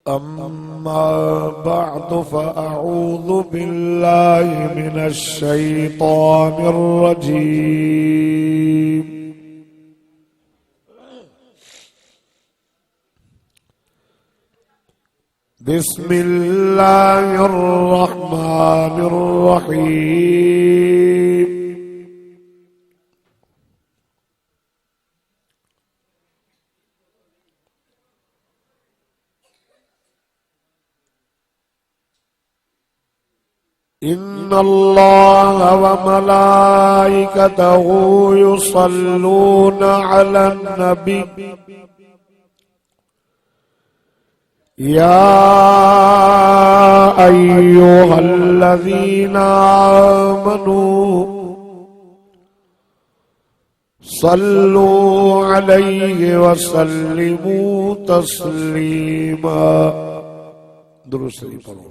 अम्मा बअद फ़अऊज़ु बिल्लाहि मिनश शैतानिर रजीम। बिस्मिल्लाहिर रहमानिर रहीम। इन्नल्लाह व मलाइकतहु युसल्लूना अलन नबी या अय्युहल्लज़ीना आमनू सल्लू अलैहि व सल्लिमू तस्लीमा। दुरूद शरीफ पढ़ो।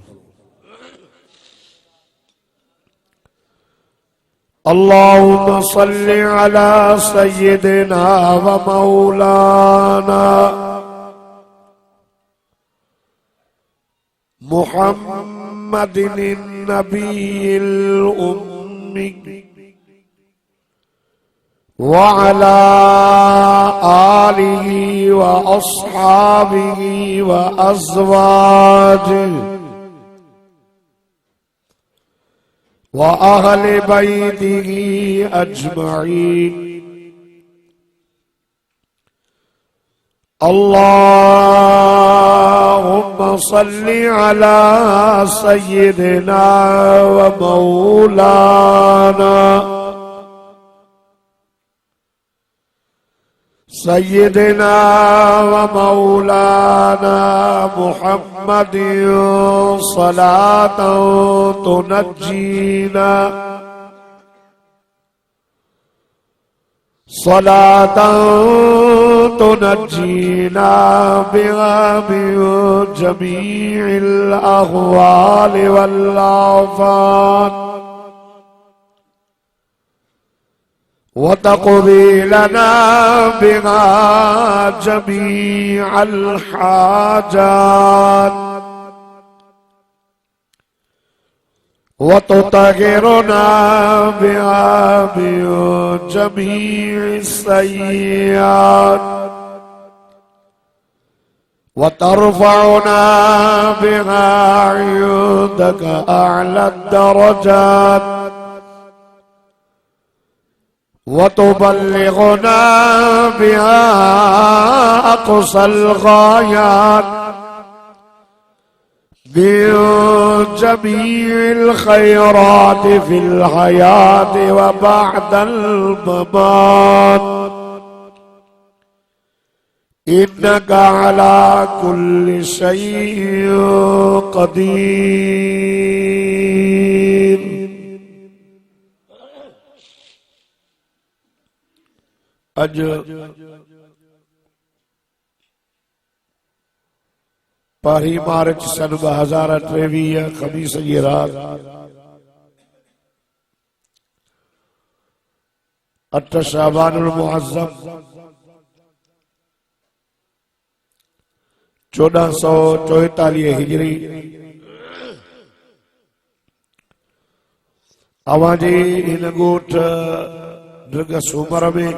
अल्लाहुम्मा सल्लि अला सय्यिदिना व मौलाना मुहम्मदिन नबील उम्मी व अला आलिहि व अस्हाबिहि व अज़वाजिहि व अहले बैतिही अजमईन। अल्लाहुम्मा सल्लि अला सय्यिदिना व मौलाना सय्यिदिना व मौलाना मुहम्मदिन सलातन तुनज्जीना बिहा मिन जमीइल अहवाल वल आफात व तक़दी लना बिहा जमीअल हाजात व तुतहिरुना बिहा मिन जमीइस सय्यिआत व तरफ़उना बिहा इंदक अअला दरजात व तुबल्लिगुना बिहा अक़सल गायात मिन जमीइल खैरात फिल हयात व बअदल ममात इन्नका अला कुल्लि शैइन क़दीर। अज 1 मार्च सन 2023 खमीस जी रात 8 शाबानुल मुअज़्ज़म 1444 हिजरी अवाजी इन ॻोठ दरगाह सूमर में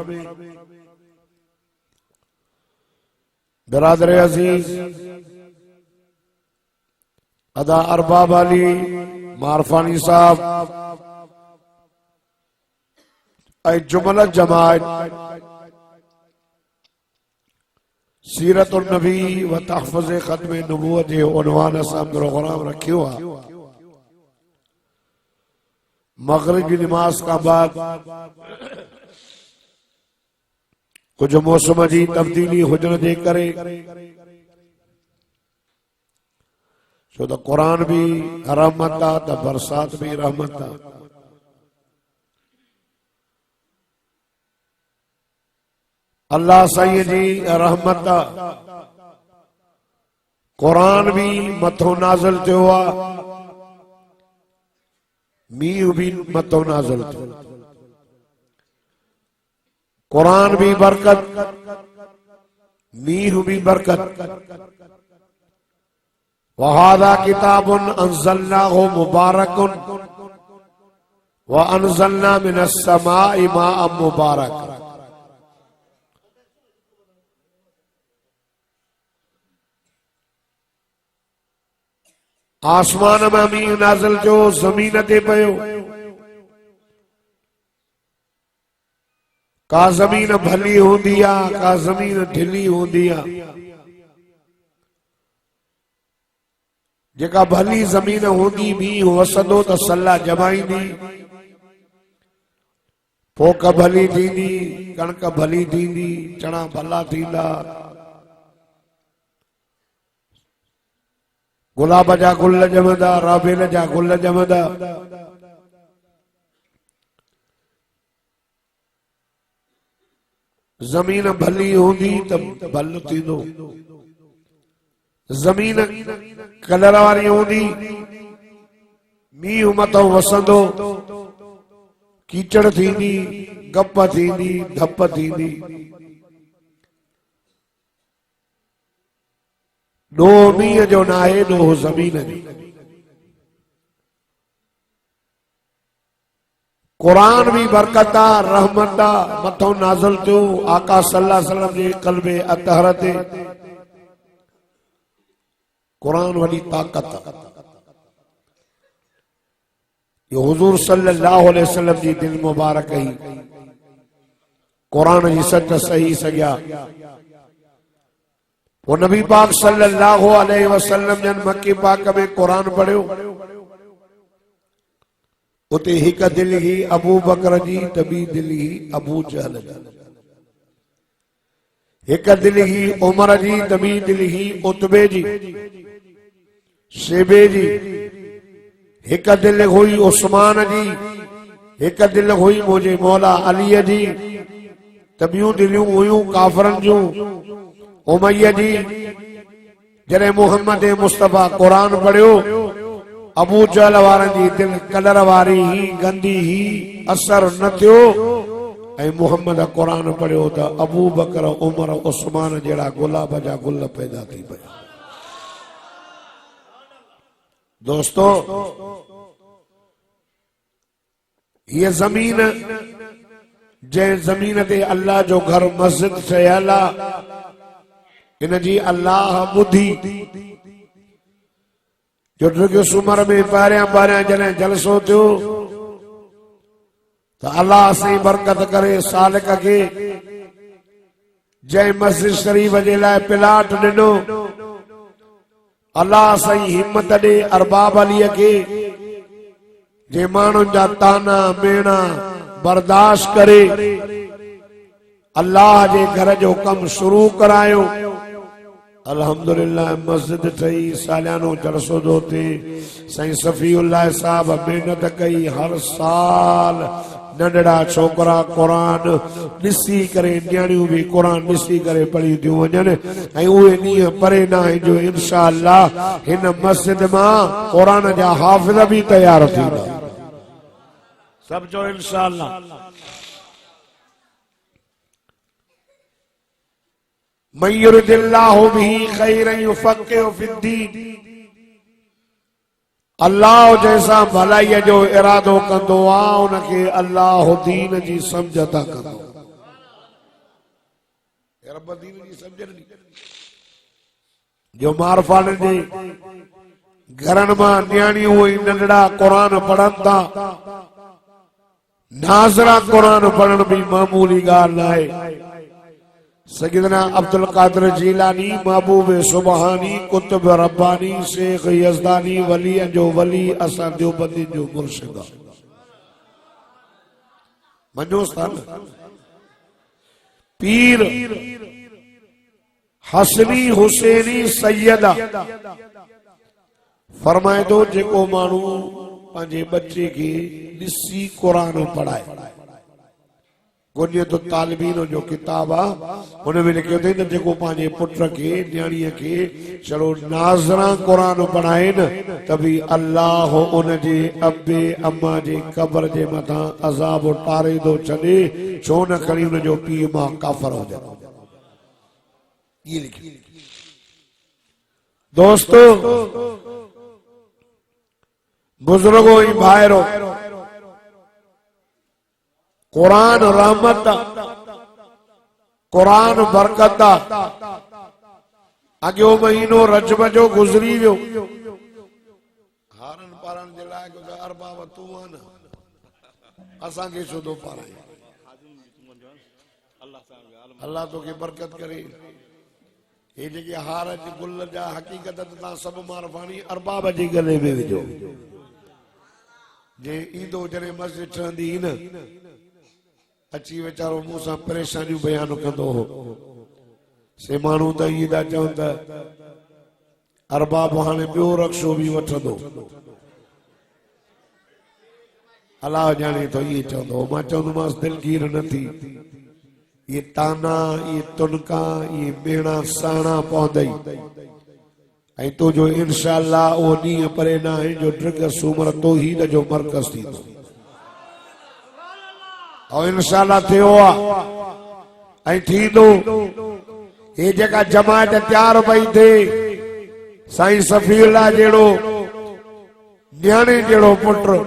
बिरादर अजीज अदा अरबाब अली मारफानी साहब ऐं जुमल जमात सीरतुन नबी व तहफ़्फ़ुज़ ख़त्म नबूवत जे उन्वान सां प्रोग्राम रखियो आहे। मग़रिब की नमाज का बाद कुछ मौसम जी तब्दीली हुजण जे करे छो त क़ुरान भी रहमत आहे त बरसात भी रहमत आहे। अल्लाह साईं जी रहमत आहे। क़ुरान भी मथो नाज़िल थियो आहे, मींहुं भी मथो नाज़िल थियो। कुरान भी बरकत, मींहुं भी बरकत। वहादा किताबुन अंज़लनाहु मुबारकुन व अंज़लना मिनस समाई माअम मुबारक। आसमान में मींहुं नाज़िल जो ज़मीन ते पयो। का ज़मीन भली होंदी आ, का ज़मीन ढिली होंदी आ। जेका भली ज़मीन होंदी मींहुं वसंदो त सला जमाईंदी, पोख भली थींदी, कणक भली थींदी, चणा भला थींदा, गुलाब जा गुल जमंदा, राबेल जा गुल जमंदा। ज़मीन भली होंदी त भल थींदो, ज़मीन कलर वारी होंदी, मींहुं मथो वसंदो, कीचड़ थींदी, गप थींदी, धप थींदी। ॾोह मींहं जो न आहे, ॾोह ज़मीन जी। कुरान भी बरकत आ, रहमत आ, मथो नाज़िल थियो आका सल्लल्लाहु अलैहि वसल्लम जे क़ल्बे अतहर ते। कुरान वॾी ताक़त आ। यो हुजूर सल्लल्लाहु अलैहि वसल्लम जी दिल मुबारक ही कुरान जी सच सही सॻिया। वो नबी पाक सल्लल्लाहु अलैहि वसल्लम जन मक्की पाक में कुरान पढ़ियो। उते हिक दिल ही अबू बकर जी, त ॿी दिल ही अबू जहल जी। हिक दिल ही उमर जी, त ॿी दिल ही उतबे जी, शेबे जी। हिक दिल हुई उस्मान जी, हिक दिल हुई मुझे मौला अलीअ जी, त ॿियूं दिलियूं हुयूं काफरन जूं, उमैया जी। जॾहिं मोहम्मद मुस्तफा कुरान पढ़ियो, अबू जहल वारनि जी दिल कलर वारी ही गंदी ही असर न थियो, ऐं मोहम्मद कुरान पढ़ियो त अबू बकर उमर उस्मान जहिड़ा गुलाब जा गुल पैदा थी पिया। दोस्तों, ये जमीन जंहिं ज़मीन ते अल्लाह जो घर मस्जिद ठहियल आ, इन जी अल्लाह ॿुधी। जो ॾुग सूमर में पहिरियां जॾहिं जलसो थियो त अल्लाह साईं बरकत करे सालिक खे जंहिं मस्जिद शरीफ जे लाइ प्लाट ॾिनो, अल्लाह साईं हिम्मत ॾे अरबाब अलीअ खे जे माण्हुनि जा ताना मेणा बर्दाश्त करे अल्लाह जे घर जो कम शुरू करायो। अल्हम्दुलिल्लाह मस्जिद ठही, सालियानो जलसो थो थिए। साईं सफ़ीउल्लाह साहब मेहनत कई, हर साल नंढड़ा छोकरा कुरान ॾिसी करे, न्याणियूं भी कुरान ॾिसी करे पढ़ी थियूं वञनि, ऐं उहे ॾींहं परे न आहिनि जो इंशा अल्लाह हिन मस्जिद मां कुरान जा हाफ़िज़ भी तैयार थींदा। सब जो इंशा अल्लाह। मन युरिदिल्लाहु बिही खैरन युफ़क़िहु फ़िद्दीन। अल्लाह जैसा भलाई जो इरादो कंदो आ, उनखे अल्लाह दीन जी समझ अता कंदो। रब दीन जी समझ नहीं जो मारफान जे घरन मां न्याणियूं नंढड़ा कुरान पढ़न था। नाज़रा कुरान पढ़न भी मामूली ॻाल्हि न आहे। सैयदना अब्दुल कादिर जीलानी, महबूब सुबहानी, कुतुब रब्बानी, शेख यज़दानी, वली जो वली, असां देवबंदी जो मुर्शिद मञोस था न। पीर हसनी हुसैनी सैयदा फरमाए थो, जेको माण्हू पंहिंजे बच्चे खे ॾिसी कुरान पढ़ाए। गुनियत तालिबीन जो किताब आ, हुन में लिखियो अथई त जेको पंहिंजे पुट खे न्याणीअ खे चलो नाज़रा कुरान पढ़ाए न, त बि अल्लाह उन जे अबे अम्मा जे कब्र जे मथां अज़ाब उतारे थो छॾे, छो न खणी उन जो पीउ मां काफ़र हो जाए। ये लिखियो। दोस्तों बुजुर्गों ही भाईरो कुरान रहमत कुरान बरकत अॻियो महीनो रजब जो गुज़री वियो हारन पारण जे लाइ अरबाब तूं आ न असांखे छो थो पाराए अल्लाह तोखे बरकत करे ये जेके हार जी गुल जा हकीकत तव्हां सभु मारफानी अरबाब जे गले में विझो जे ईंदो जॾहिं मस्जिद ठहंदी न अची वीचारो मूंसां परेशानियूं बयान कंदो हो से माण्हू त इहे था चवनि त अरबाब हाणे ॿियो रक्शो बि वठंदो अलाह ॼाणे थो इहे चवंदो मां चवंदोमांसि दिलगीर न थी ये ताना ये तुनका ये मेणा साणा पवंदई ऐं तुंहिंजो इंशाअल्लाह उहो ॾींहुं परे न आहे जो ड्रिग सूमर तौहीद जो मर्कज़ थींदो और इंशाअल्लाह थियो आहे ऐं थींदो ये जेका जमात तैयार पई थिए साईं सफ़ीउल्लाह जहिड़ो न्याणे जहिड़ो पुटु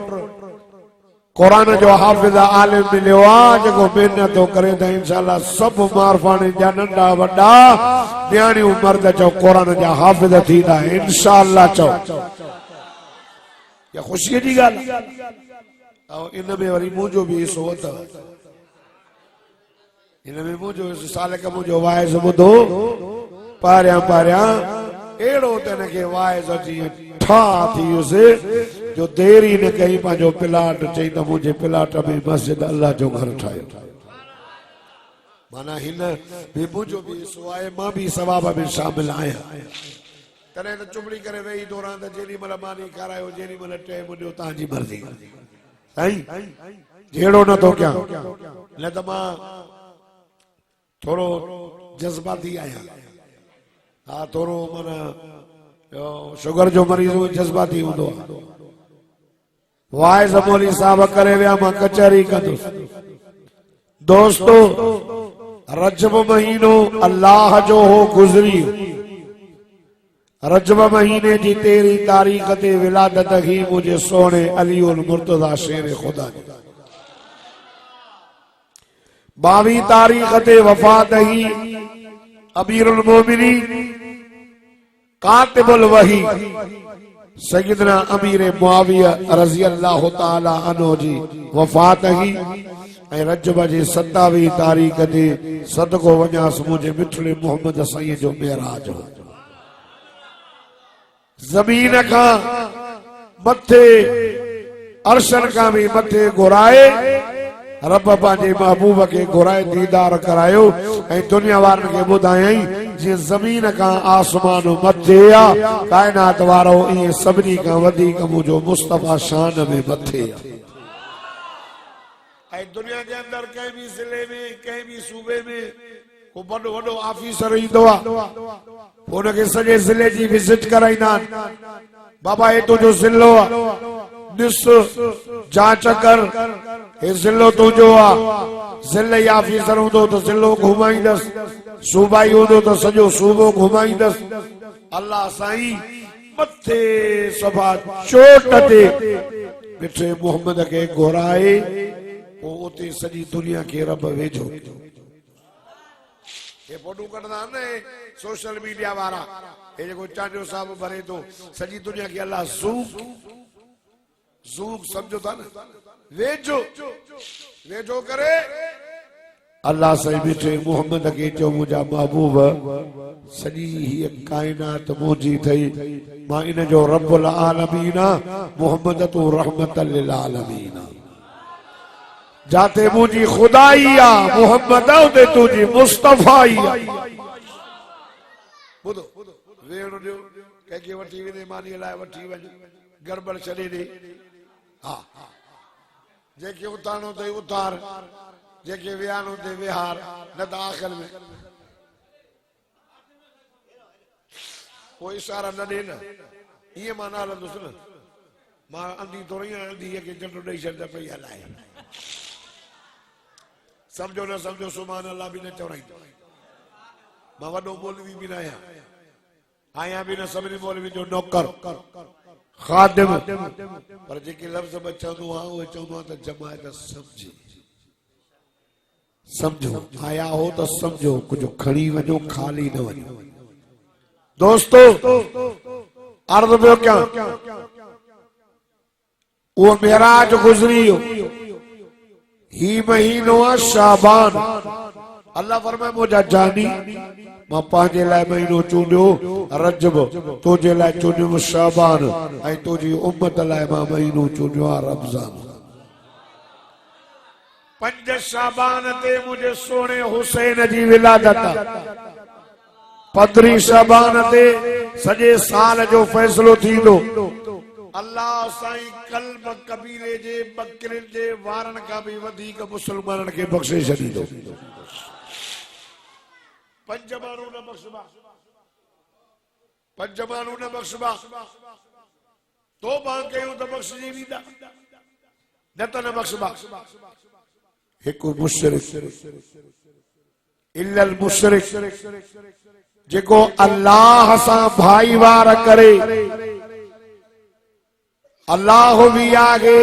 कुरान जो हाफ़िज़ आलिम मिलियो आहे जेको महिनत करे त इंशाअल्लाह सभु मारफानी जा नंढा वॾा न्याणियूं मर्द चओ कुरान जा हाफ़िज़ थींदा इंशाअल्लाह चओ या ख़ुशीअ जी ॻाल्हि ऐं इन में वरी मुंहिंजो बि हिसो अथव इन में मुंहिंजो सालिक मुंहिंजो वाइज़ ॿुधो पारियां पारियां अहिड़ो त हिनखे वाइज़ जीअं ठा थी वियुसि जो देरी न कई पंहिंजो प्लाट चई त मुंहिंजे प्लाट में मस्जिद अल्लाह जो घर ठाहियो माना हिन बि मुंहिंजो बि हिसो आहे मां बि सवाब में शामिल आहियां तॾहिं त चुमड़ी करे वेही दौरान त जेॾी महिल मानी खारायो जेॾी महिल टाइम ॾियो तव्हांजी मर्ज़ी साईं जहिड़ो नथो कयां न त मां थोरो जज़्बाती आहियां हा थोरो माना शुगर जो मरीज़ जज़्बाती हूंदो आहे वाइज़ मौली साहब करे विया मां कचहरी कंदुसि दोस्तो रजब महीनो अल्लाह जो हो गुज़री रजब महीने जी 13 तारीख़ ते विलादत ही मुझे सोने अली उल मुर्तज़ा शेर खुदा 22 तारीख़ ते वफ़ात ही अमीरुल मोमिनीन कातिबुल वही सैयदना अमीर मुआविया रज़ी अल्लाह ताला अन्हु जी वफ़ात ही ऐं रजब जी 27 तारीख़ ते सदको वञास मुझे मिठड़े मोहम्मद साईं जो मेराज हो ज़मीन का मथे अर्शन का भी मथे घुराए रब पांजे महबूब के घुराए दीदार करायो ऐं दुनिया वारनि खे ॿुधायई जीअं ज़मीन का आसमान मथे आ कायनात वारो इहे सभिनी खां वधीक मुंहिंजो मुस्तफ़ा शान में मथे आ ऐं दुनिया जे अंदर कंहिं बि ज़िले में कंहिं बि सूबे में को वॾो वॾो ऑफिसर ईंदो आहे उनखे सॼे ज़िले जी विज़िट कराईंदा आहिनि बाबा हे तुंहिंजो ज़िलो आहे ॾिस जांच कर हे ज़िलो तुंहिंजो आहे ज़िले ऑफिसर हूंदो त ज़िलो घुमाईंदसि सूबाई हूंदो त सॼो सूबो घुमाईंदसि अल्लाह साईं मथे सभा चोट ते मिठे मोहम्मद खे घुराए पोइ उते सॼी दुनिया खे रब वेझो ये फोटो कढंदा आहिनि न सोशल मीडिया वारा हे जेको चांडियो साहब भरे थो सॼी दुनिया खे अल्लाह ज़ूम सम्झो था न वेझो वेझो करे अल्लाह साईं मिठे मोहम्मद खे चयो मुंहिंजा महबूब सॼी हीअ काइनात मुंहिंजी थई मां इन जो रब्बुल आलमीन मोहम्मद तू रहमत लिल आलमीन जाते मुझी खुदाई आ मोहम्मद उते तुझी मुस्तफाई आ बुधो वेणो ॾियो कंहिंखे वठी वञे मानीअ लाइ वठी वञ गड़बड़ छॾे ॾे हा जेके उतारणो अथई उतार जेके विहारणो अथई विहार न त आख़िर में कोई इशारा न ॾे न ईअं मां न हलंदुसि न मां अंधी थोरी अंधीअ खे झंडो ॾेई छॾ त पई हलाए समझो न समझो सुभान अल्लाह भी न चवराईंदो मां वॾो मौलवी बि न आहियां आया भी न सभिनी मौलवी जो नौकर खादिम पर जेके लफ्ज़ में चवंदो आहियां उहे चवंदो आहियां त जमायत समझे समझो आया हो तो समझो कुछ खड़ी वजो खाली न वजो दोस्तों अर्ज़ पियो क्या वो मेराज गुज़री हो ही महीनो आहे शाबान अल्लाह फरमाए मुंहिंजा जानी मां पंहिंजे लाइ महीनो चूंडियो रजब तुंहिंजे लाइ चूंडियो शाबान ऐं तुंहिंजी उम्मत लाइ मां महीनो चूंडियो आहे रमज़ान 5 शाबान ते मुंहिंजे सोणे हुसैन जी विलादत 15 शाबान ते सॼे साल जो फ़ैसिलो थींदो अल्लाह साईं कल्ब कबीले जे बकरिन जे वारन का भी वधीक मुसलमानन के बख्शे छॾींदो 5 माण्हू न बख्शबा 5 माण्हू न बख्शबा तौबा कयूं त बख्शजी वेंदा न त न बख्शबा हिकु मुशरिक इल्लल मुशरिक जेको अल्लाह सां भाईवार करे अल्लाह भी आगे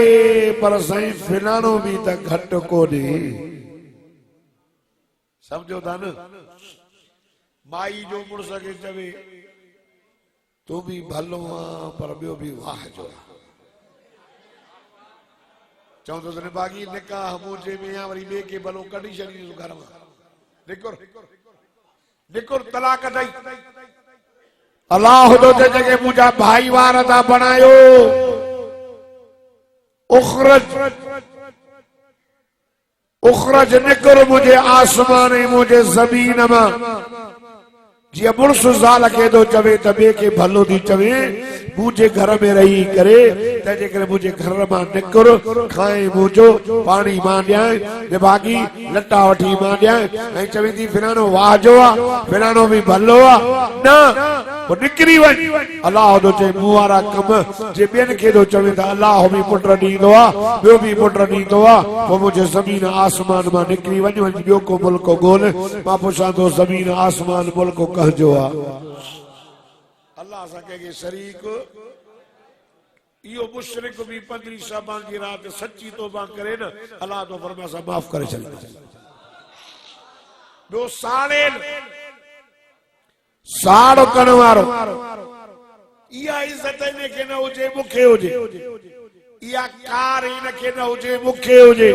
पर साईं फिलानो भी त घट कोन्हे समझो था न माई जो मुड़स के चवे तू भी भलो आ पर बियो भी वाह जो चवंदो त बागी निकाह मुझे में या वरी बे के भलो कढी छॾी घर में निकुर तलाक दई अल्लाह तो जगह मुझा भाईवार था बनायो उखरज निकर मुझे आसमान मुझे जमीन में जी मुड़स ज़ाल के दो चवे तबे के भलो दी चवे मुझे घर में रही करे तजे करे मुझे घर में निकर खाए मुझो पानी मां ॾियां निभागी लटा वठी मां ॾियां ऐं चवे थी फिलानो वाह जो आ फिलानो भी भलो आ न वो निकरी वञ अल्लाह दो चे मुंह वारा कम जे ॿियनि खे थो चवे त अल्लाह भी पुट ॾींदो आ ॿियो भी पुट ॾींदो आ पोइ मुंहिंजे ज़मीन आसमान मां निकिरी वञ ॿियो को मुल्क ॻोल्ह मां पुछां थो ज़मीन आसमान मुल्क कहजो आ अल्लाह सां कंहिंखे शरीक इहो मुशरिक भी 15 शाबान की रात सच्ची तौबा करे न अल्लाह तो फरमाए सा माफ करे छॾींदा ॿियो साड़ करण वारो इहा इज़त इनखे न हुजे मूंखे हुजे इहा कार इनखे न हुजे मूंखे हुजे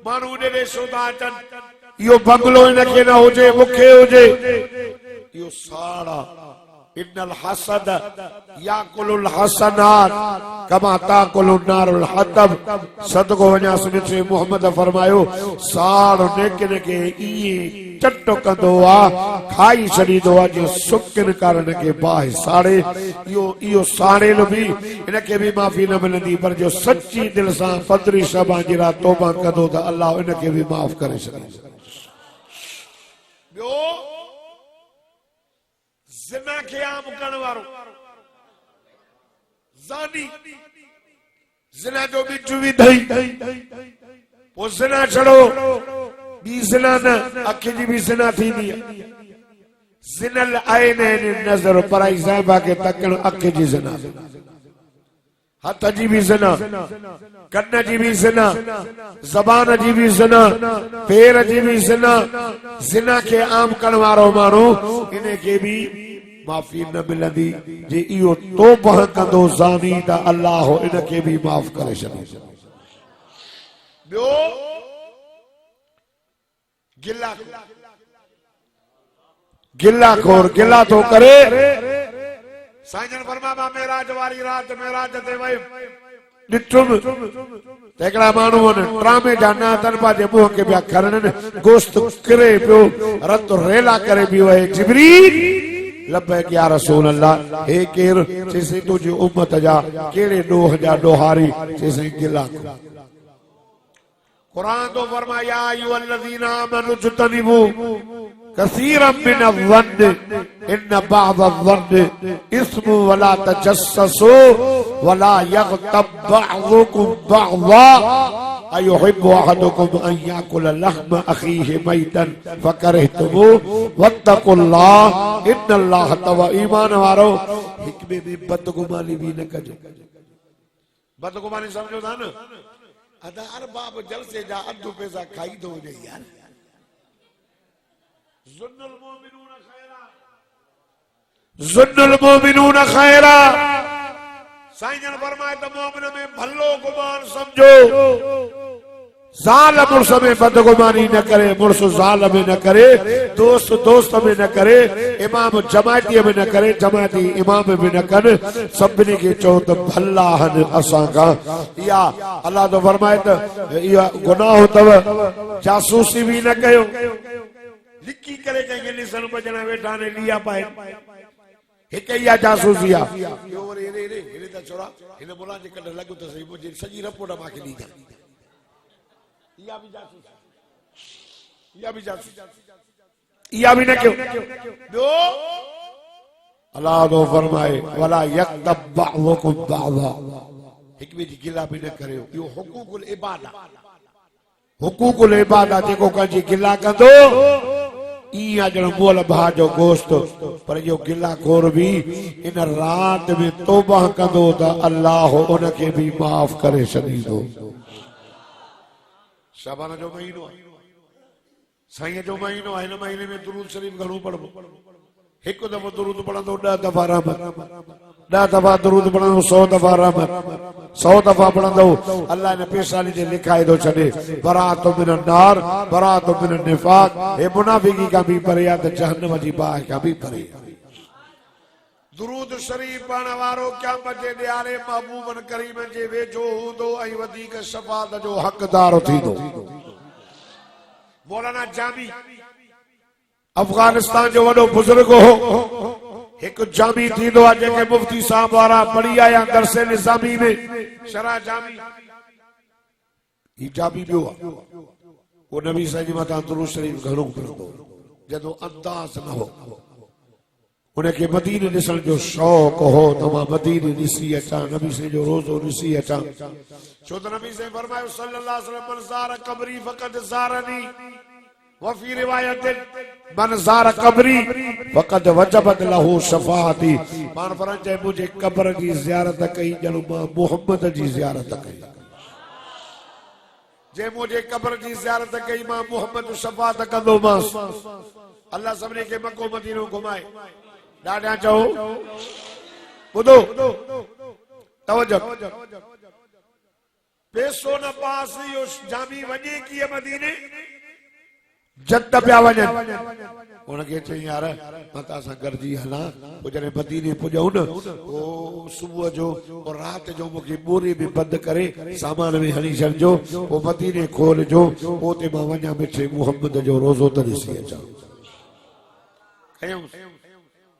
माण्हू ॾेढे सौदा अचनि इहो बंगलो इनखे न हुजे मूंखे हुजे इहो साड़ इन्नल हसद याकुलुल हसनात कमा ताकुलुन नारुल हतब सदको वञा सुने मोहम्मद फरमायो साड़ नेकिन के इए चटो कंदो आ खाई छॾींदो आ जो सुकिन कारण के बाहि साड़े इहो साड़ेल भी इनके भी माफ़ी न मिलंदी पर जो सच्ची दिल सां 15 शाबान जी रात तौबा कंदो त अल्लाह इनके भी माफ़ करे छॾींदो ॿियो ज़िना के आम करण वारो ज़ानी ज़िना जो बिच विधई पोइ ज़िना छड़ो बी ज़िना न अखि जी भी ज़िना थींदी आहे ज़िनल आइनैन नज़र पराई साहिबा के तकण अखि जी ज़िना हथ जी भी ज़िना कन जी भी ज़िना ज़बान जी भी ज़िना पैर जी भी ज़िना ज़िना के आम करण वारो माण्हू इनके भी माफ़ी न मिलंदी जे इहो तौबा कंदो ज़ानी त अल्लाह इनके भी माफ़ करे छॾींदो ॿियो गिला खोर गिला तो करे साईं फरमाया मेराज वारी रात मेराज ते वयुमि ॾिठुम त हिकिड़ा माण्हू आहिनि ट्रामे जा न तनपा जे मुंहं खे पिया खणनि गोश्त किरे पियो रत रेला करे पियो आहे जिब्रील लब्बैक या रसूल अल्लाह हे केर चेसि तुंहिंजी उम्मत जा कहिड़े ॾोह जा ॾोहारी चेसि गिला कुरान तो फरमाया या अय्युहल्लज़ीना आमनू इज्तनिबू कसीरम मिनज़-ज़न्न इन्न बअज़-ज़न्न इस्मु वला तजस्ससू वला यग़तब बअज़ुकुम बअज़ा अयुहिब्बु अहदुकुम अन याकुल लहम अखीहि मैतन फकरहतुमूहु वत्तकुल्लाह इन्नल्लाह तवा ईमान वारो हिकमे में बदगुमानी भी न कजो। बदगुमानी समझो था न अदा अरबाब जलसे जा अधु पैसा खाई दो ने यार। ज़ुन्नुल मोमिनून खैरा साईं जन फरमाए तो मोमिन में भलो गुमान समझो। ज़ालिम मुर्स में बदगुमानी न करे, मुर्स ज़ालिम में न करे, दोस्त दोस्त में न करे, इमाम जमाती में न करे, जमाती इमाम में न करे, सभिनी के चओ त भला हन असां खां। या अल्लाह तो फरमाए त इहा गुनाह अथव जासूसी भी न कयो। लिकी करे कंहिंखे ॾिसण बचण वेठा ने लिया पाए हिक इहा जासूसी आहे। इहो वरी हेॾे त छोड़ा हिन मुला जे कॾहिं लॻो त सही मुंहिंजी सॼी रिपोर्ट मूंखे ॾींदा। इहा बि जासूसी, इहा बि जासूसी, इहा बि न कयो। ॿियो अल्लाह तो फरमाए वला यक्तब बअदुकुम बअदा, हिक ॿिए जी गिला बि न करियो। इहो हुकूकुल इबाद आहे। हुकूकुल इबाद आहे जेको कंहिंजी गिला कंदो इहा ॼण मोल भाउ जो गोश्त। पर इहो गिला खोर बि इन रात में तौबा कंदो त अल्लाह उनखे बि माफ़ करे छॾींदो। शाबान जो महीनो आहे, साईं जो महीनो आहे। हिन महीने में दुरूद शरीफ घणो पढ़बो। हिकु दफ़ो दुरूद पढ़ंदो 10 दफ़ा रहमत, 10 दफ़ा दुरूद पढ़ंदो 100 दफ़ा रहमत, 100 दफ़ा पढ़ंदो अल्लाह ने पेशानी ते लिखाए थो छॾे बरात मिन नार, बरात मिन निफाक। हे मुनाफिकी का भी परे आहे त जहन्नम जी बाहि का भी परे। दुरूद शरीफ पढ़ण वारो क़यामत जे ॾियारे महबूबन करीमन जे वेझो हूंदो ऐं वधीक शफ़ाअत जो हक़दार थींदो। मौलाना जामी अफगानिस्तान जो वॾो बुजुर्ग हो। हिकु जामी थींदो आहे जेके मुफ्ती साहब वारा पढ़ी आया दरसे निज़ामी में शरा जामी। ही जामी ॿियो आहे वो नबी साईं जे मथां दुरूद शरीफ घणो पढ़ंदो जॾहिं अंदाज़ न हो। उनखे मदीने ॾिसण जो शौक़ हो त मां मदीने ॾिसी अचां, नबी साईं जो रोज़ो ॾिसी अचां। छो त नबी साईं फरमायो सल्लल्लाहु अलैहि वसल्लम मन ज़ार क़बरी फ़क़द ज़ारनी वफ़ी रिवायत मन ज़ार क़बरी फ़क़द वजबत लहू शफ़ाअती। पाण फरमाए चए मुंहिंजे क़बर जी ज़ियारत कई ॼण मां मुहम्मद जी ज़ियारत कई। जे मुंहिंजे क़बर जी ज़ियारत कई मां मुहम्मद शफ़ाअत कंदोमांसि। अल्लाह सभिनी खे मको मदीनो घुमाए। ॾाढा चओ ॿुधो तवजो, पैसो न पास इहो जामी वञे कीअं मदीने जद पिया वञनि। उनखे चई यार मां तव्हां गॾिजी हलां। पोइ जॾहिं मदीने पुॼऊं न पोइ सुबुह जो और राति जो मूंखे ॿोरे में बंदि करे सामान में हणी छॾिजो। पोइ मदीने खोलजो, पोइ मां वञा मिठे मुहम्मद जो रोज़ो त ॾिसी अचां।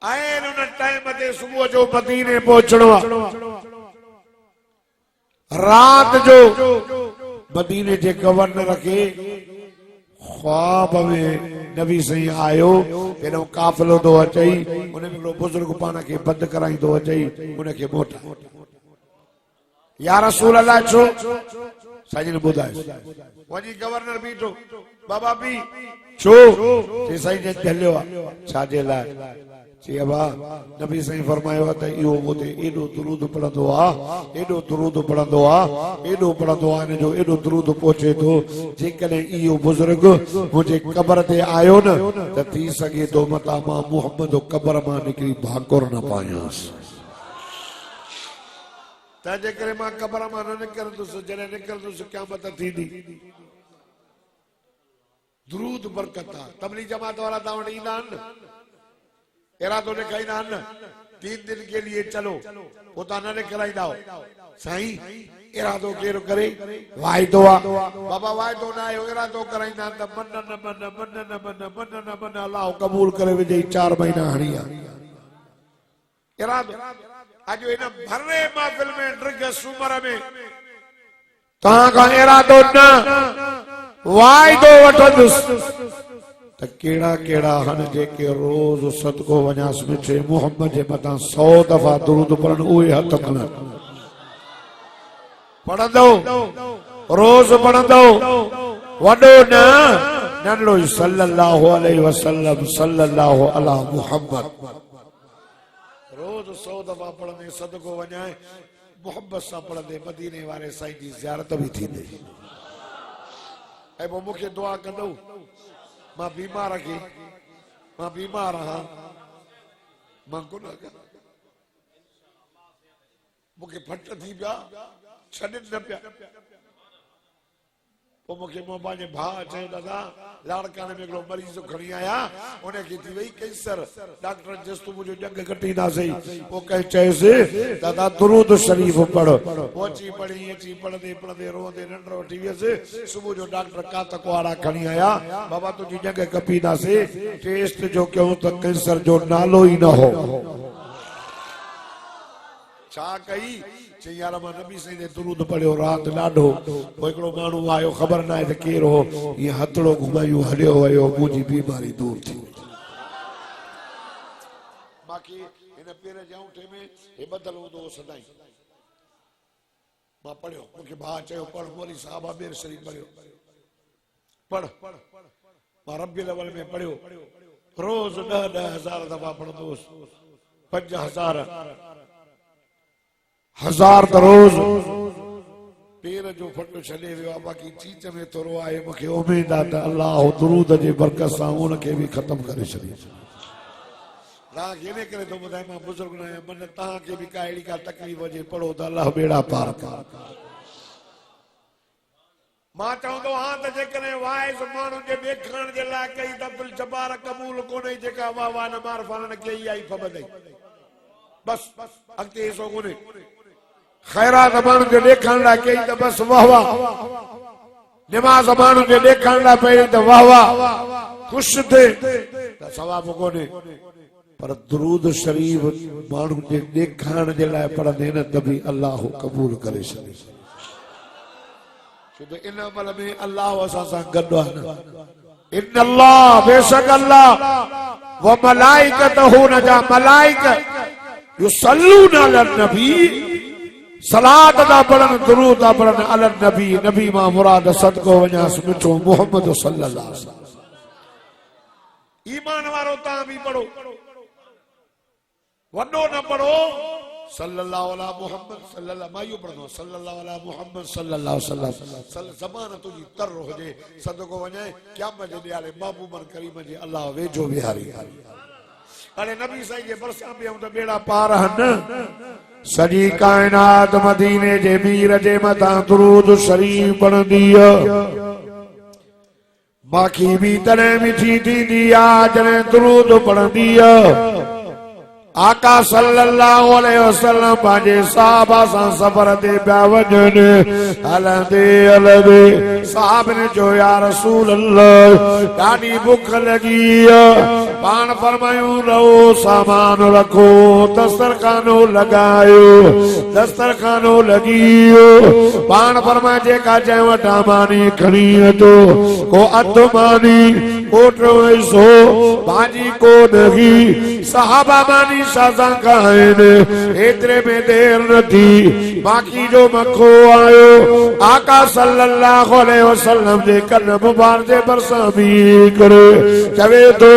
ऐं उन टाइम ते सुबुह जो मदीने पहुचणो आहे। रात जो मदीने जे गवर्नर खे ख्वाब में नबी साईं आयो। हेॾो काफ़िलो थो अचई, उन में हिकिड़ो बुज़ुर्ग पाण खे बंदि कराईंदो अचई। उनखे मोटा या रसूल अल्लाह छो साईं ने ॿुधायो। वञी गवर्नर बीठो बाबा बि छो चई साईं जन हलियो आहे छाजे लाइ। चई अबा नबी साईं फरमायो त इहो मूंते एॾो दुरूद पढ़ंदो आहे, एॾो दुरूद पढ़ंदो आहे, एॾो पढ़ंदो आहे, हिन जो एॾो दुरूद पहुचे थो। जेकॾहिं इहो बुज़ुर्ग मुंहिंजे क़बर ते आयो न त थी सघे थो मतां मां मुहम्मद क़बर मां निकिरी भाकुर न पायांसि। तंहिंजे करे मां क़बर मां न निकिरंदुसि। जॾहिं निकिरंदुसि क़यामत थींदी। दुरूद बरकत आहे। तबलीग जमात वारा तव्हां वटि ईंदा आहिनि न, इरादो लिखाईंदा आहिनि न 3 दिन के लिए चलो, पोइ तव्हां न लिखाईंदा हो। साईं इरादो केरु करे वाइदो आहे। बाबा वाइदो न आयो इरादो कराईंदा आहिनि त मन न मन मन न मन मन न मन अलाह क़बूल करे विझे 4 महीना हणी आहे इरादो। अॼु हिन भरे महफ़िल में ड्रिग सूमर में तव्हां खां इरादो न वाइदो वठंदुसि त कहिड़ा कहिड़ा हन जेके रोज़ सदको वञासि मिठे मुहम्मद जे मथां 100 दफ़ा दुरूद पढ़नि उहे हथ खणनि। पढ़ंदो रोज पढ़ंदो वडो न नंढो सल्लल्लाहु अलैहि वसल्लम सल्लल्लाहु अला मुहम्मद रोज 100 दफा पढ़ने सदको वञाए मोहब्बत सां पढ़ंदे मदीने वारे साईं जी ज़ियारत भी थींदी ऐं पोइ मूंखे दुआ कंदो मां बीमार आहियां मां गुनाहगार मूंखे फट थी पिया छॾनि न पिया पोइ मूंखे पंहिंजे भाउ चयो दादा लाड़काने में हिकिड़ो मरीज़ खणी आया उनखे थी वई कैंसर डॉक्टर जेसि तूं मुंहिंजो जंग कटींदासीं पोइ कंहिं चयोसि दादा दुरूद शरीफ़ पढ़ पोइ अची पढ़ंदे पढ़ंदे रोअंदे निंड वठी वियसि सुबुह जो डॉक्टर कातक वारा खणी आया बाबा तुंहिंजी जंग कपींदासीं टेस्ट जो कयूं त कैंसर जो नालो ई न हो छा कई चई यार मां नबी साईं दे दुरूद पढ़ियो रात ॾाढो पोइ हिकिड़ो माण्हू आयो ख़बर न आहे त केरु हो ईअं हथड़ो घुमायूं हलियो वियो मुंहिंजी बीमारी दूर थी बाक़ी हिन पेर जे अंगूठे में हे बदल हूंदो हो सदाई मां पढ़ियो मूंखे भाउ चयो पढ़ मौलवी साहब अमीर शरीफ़ पढ़ियो पढ़ मां रबियुल अव्वल में पढ़ियो रोज 10,000 दफ़ा पढ़ंदो हुउसि 5,000 1000 त रोज पेर जो फटो छॾे वियो आहे बाक़ी चीच में थोरो आहे मूंखे उमेद आहे त अलाह दुरूद जे बरकत सां उनखे बि ख़तम करे छॾे तव्हांखे इन करे थो ॿुधायां मां बुज़ुर्ग न आहियां मन तव्हांखे बि का अहिड़ी का तकलीफ़ हुजे पढ़ो त अलाह बेड़ा पार कर मां चवंदो हा त जेकॾहिं वाइस माण्हुनि जे ॾेखारण जे लाइ कई त अब्दुल जब्बार क़बूल कोन्हे जेका वाह वाह न मारफान कई आई फबदई बस अॻिते हिसो कोन्हे ख़ैरात माण्हुनि जे ॾेखारण लाइ कई त बस वाह वाह निमाज़ माण्हुनि जे ॾेखारण लाइ पई त वाह वाह ख़ुशि थिए त सवाबु कोन्हे पर दुरूद शरीफ़ माण्हुनि जे ॾेखारण जे लाइ पढ़ंदे न त बि अलाह क़बूल करे छॾे छो त इन अमल में अलाह असां सां गॾु आहे न इन अल्लाह बेशक अल्लाह व मलाइकतहू न जा मलाइका युसल्लून अलन नबी सलात दा पढ़न दुरूद दा पढ़न अलन नबी नबी मां मुराद सदको वञास मिठो मोहम्मद सल्लल्लाहु अलैहि वसल्लम ईमान वारो तव्हां बि पढ़ो वॾो न पढ़ो सल्लल्लाहु अला मुहम्मद सल्लल्लाहु मां इहो पढ़ंदो सल्लल्लाहु अला मुहम्मद सल्लल्लाहु अलैहि वसल्लम ज़बान तुंहिंजी तर हुजे सदको वञे क़यामत जे ॾियारे महबूबन करीम जे अल्लाह वेझो विहारी अरे नबी साईं जे बरसां बि त बेड़ा पार हन सॼी काइनात मदीने जे मीर जे मथां दुरूद शरीफ़ पढ़ंदी बाक़ी बि तॾहिं मिठी थींदी आहे जॾहिं दुरूद पढ़ंदी आका सल्लल्लाहु अलैहि वसल्लम पंहिंजे साहबा सां सफ़र ते पिया वञनि हलंदे हलंदे साहब ने चयो या रसूल अल्लाह ॾाढी बुख लॻी पाण फरमायूं रहो सामान रखो दस्तरखानो लॻायो दस्तरखानो लॻी पाण फरमाए जेका चयो वटां मानी खणी अचो को अधु मानी कोटो हिसो भाॼी को नही साहबा मानी साज़ा खाइनि एतिरे में देर न थी बाक़ी जो मखो आयो आका सल्लल्लाहु अलैहि वसल्लम जे कन मुबारक जे भरिसां बीह करे चवे थो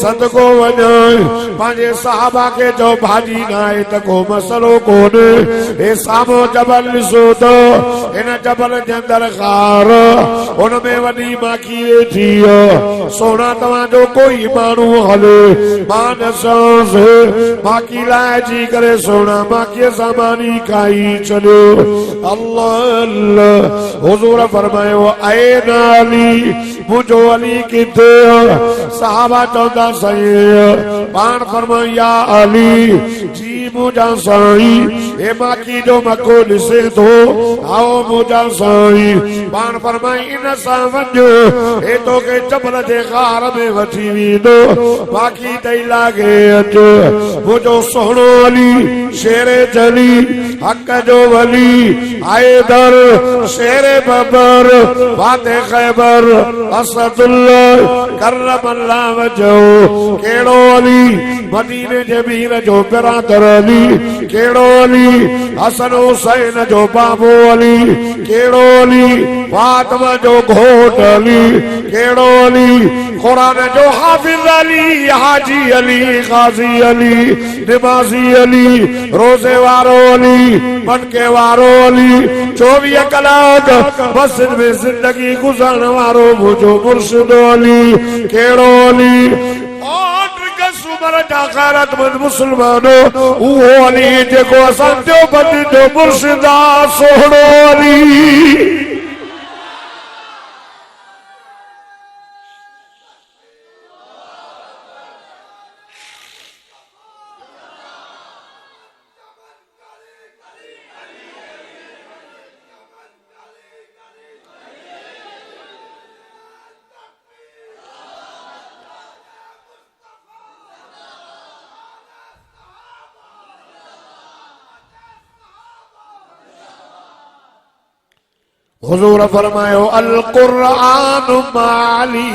सदको वञाए पंहिंजे साहबा खे चओ भाॼी न आहे त को मसलो कोन्हे हे साम्हूं जबल ॾिसो त हिन जबल जे अंदरि ग़ार हुन में वॾी माखी वेठी सोना तव्हांजो कोई माण्हू हले मां ॾिसांसि माखी लाइ जी करे सोना माखीअ सां मानी खाई छॾियो अल्लाह अल्लाह हुज़ूर फरमायो ऐ नाली मुंहिंजो अली किथे साहबा चवंदा साईं पाण फरमायो या अली जी मुंहिंजा साईं हे माखी जो मखो ॾिसे थो आओ मुंहिंजा साईं पाण फरमाई इन सां वञ हे तोखे जबल जे ग़ार में वठी वेंदो बाक़ी ॾेई लागे अचो मुंहिंजो सोहणो अली शेरे जली हक़ जो वली हैदर शेरे बबर फाते खैबर असदुल्लाह करमल्लाह वजो केड़ो अली मदीने जे मीर जो बिरादर अली केड़ो अली हसन हुसैन जो बाबो अली केड़ो अली फातिमा जो घोट अली केड़ो अली कुरान जो हाफिज अली हाजी अली गाजी अली नमाजी अली रोजे वारो अली बनके वारो अली 24 कलाक मस्जिद में जिंदगी गुजारण वारो मुझो मुर्शिद अली केड़ो अली गैरतमंद मुसलमानो वो अली जेको असां देवबंद जो मुर्शिदा सोहणो अली हुजूर फरमायो अल कुरान माली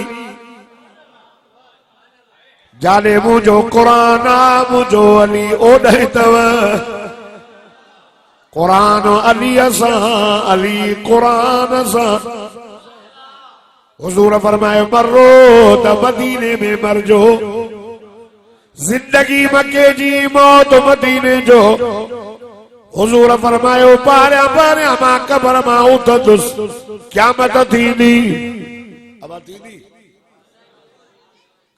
जाने मुझो कुरान मुझो अली ओढ़े तव कुरान अली असा अली कुरान असा हुजूर फरमायो मरो त मदीने में मरजो जिंदगी मक्के जी मौत मदीने जो हुजूर फरमायो पारिया पारिया मां कबर मां उथंदुस क़यामत थींदी अब थींदी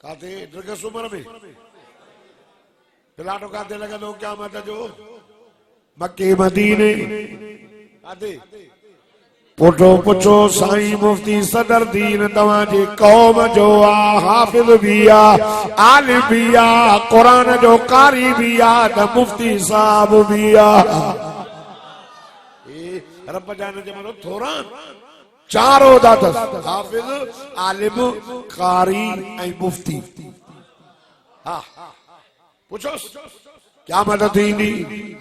काथे ड्रगस उमर में पिलाटो काथे लगंदो क़यामत जो मक्के मदीने काथे पुछो पुछो साईं मुफ्ती सदर दीन तव्हांजी कौम जो आ हाफिज भी आ आलिम भी आ कुरान जो कारी भी आ त मुफ्ती साहब भी आ रब जाने जे मनो थोरा चारो दातस हाफिज आलिम कारी ऐं मुफ्ती हा पुछो क्या मदद थींदी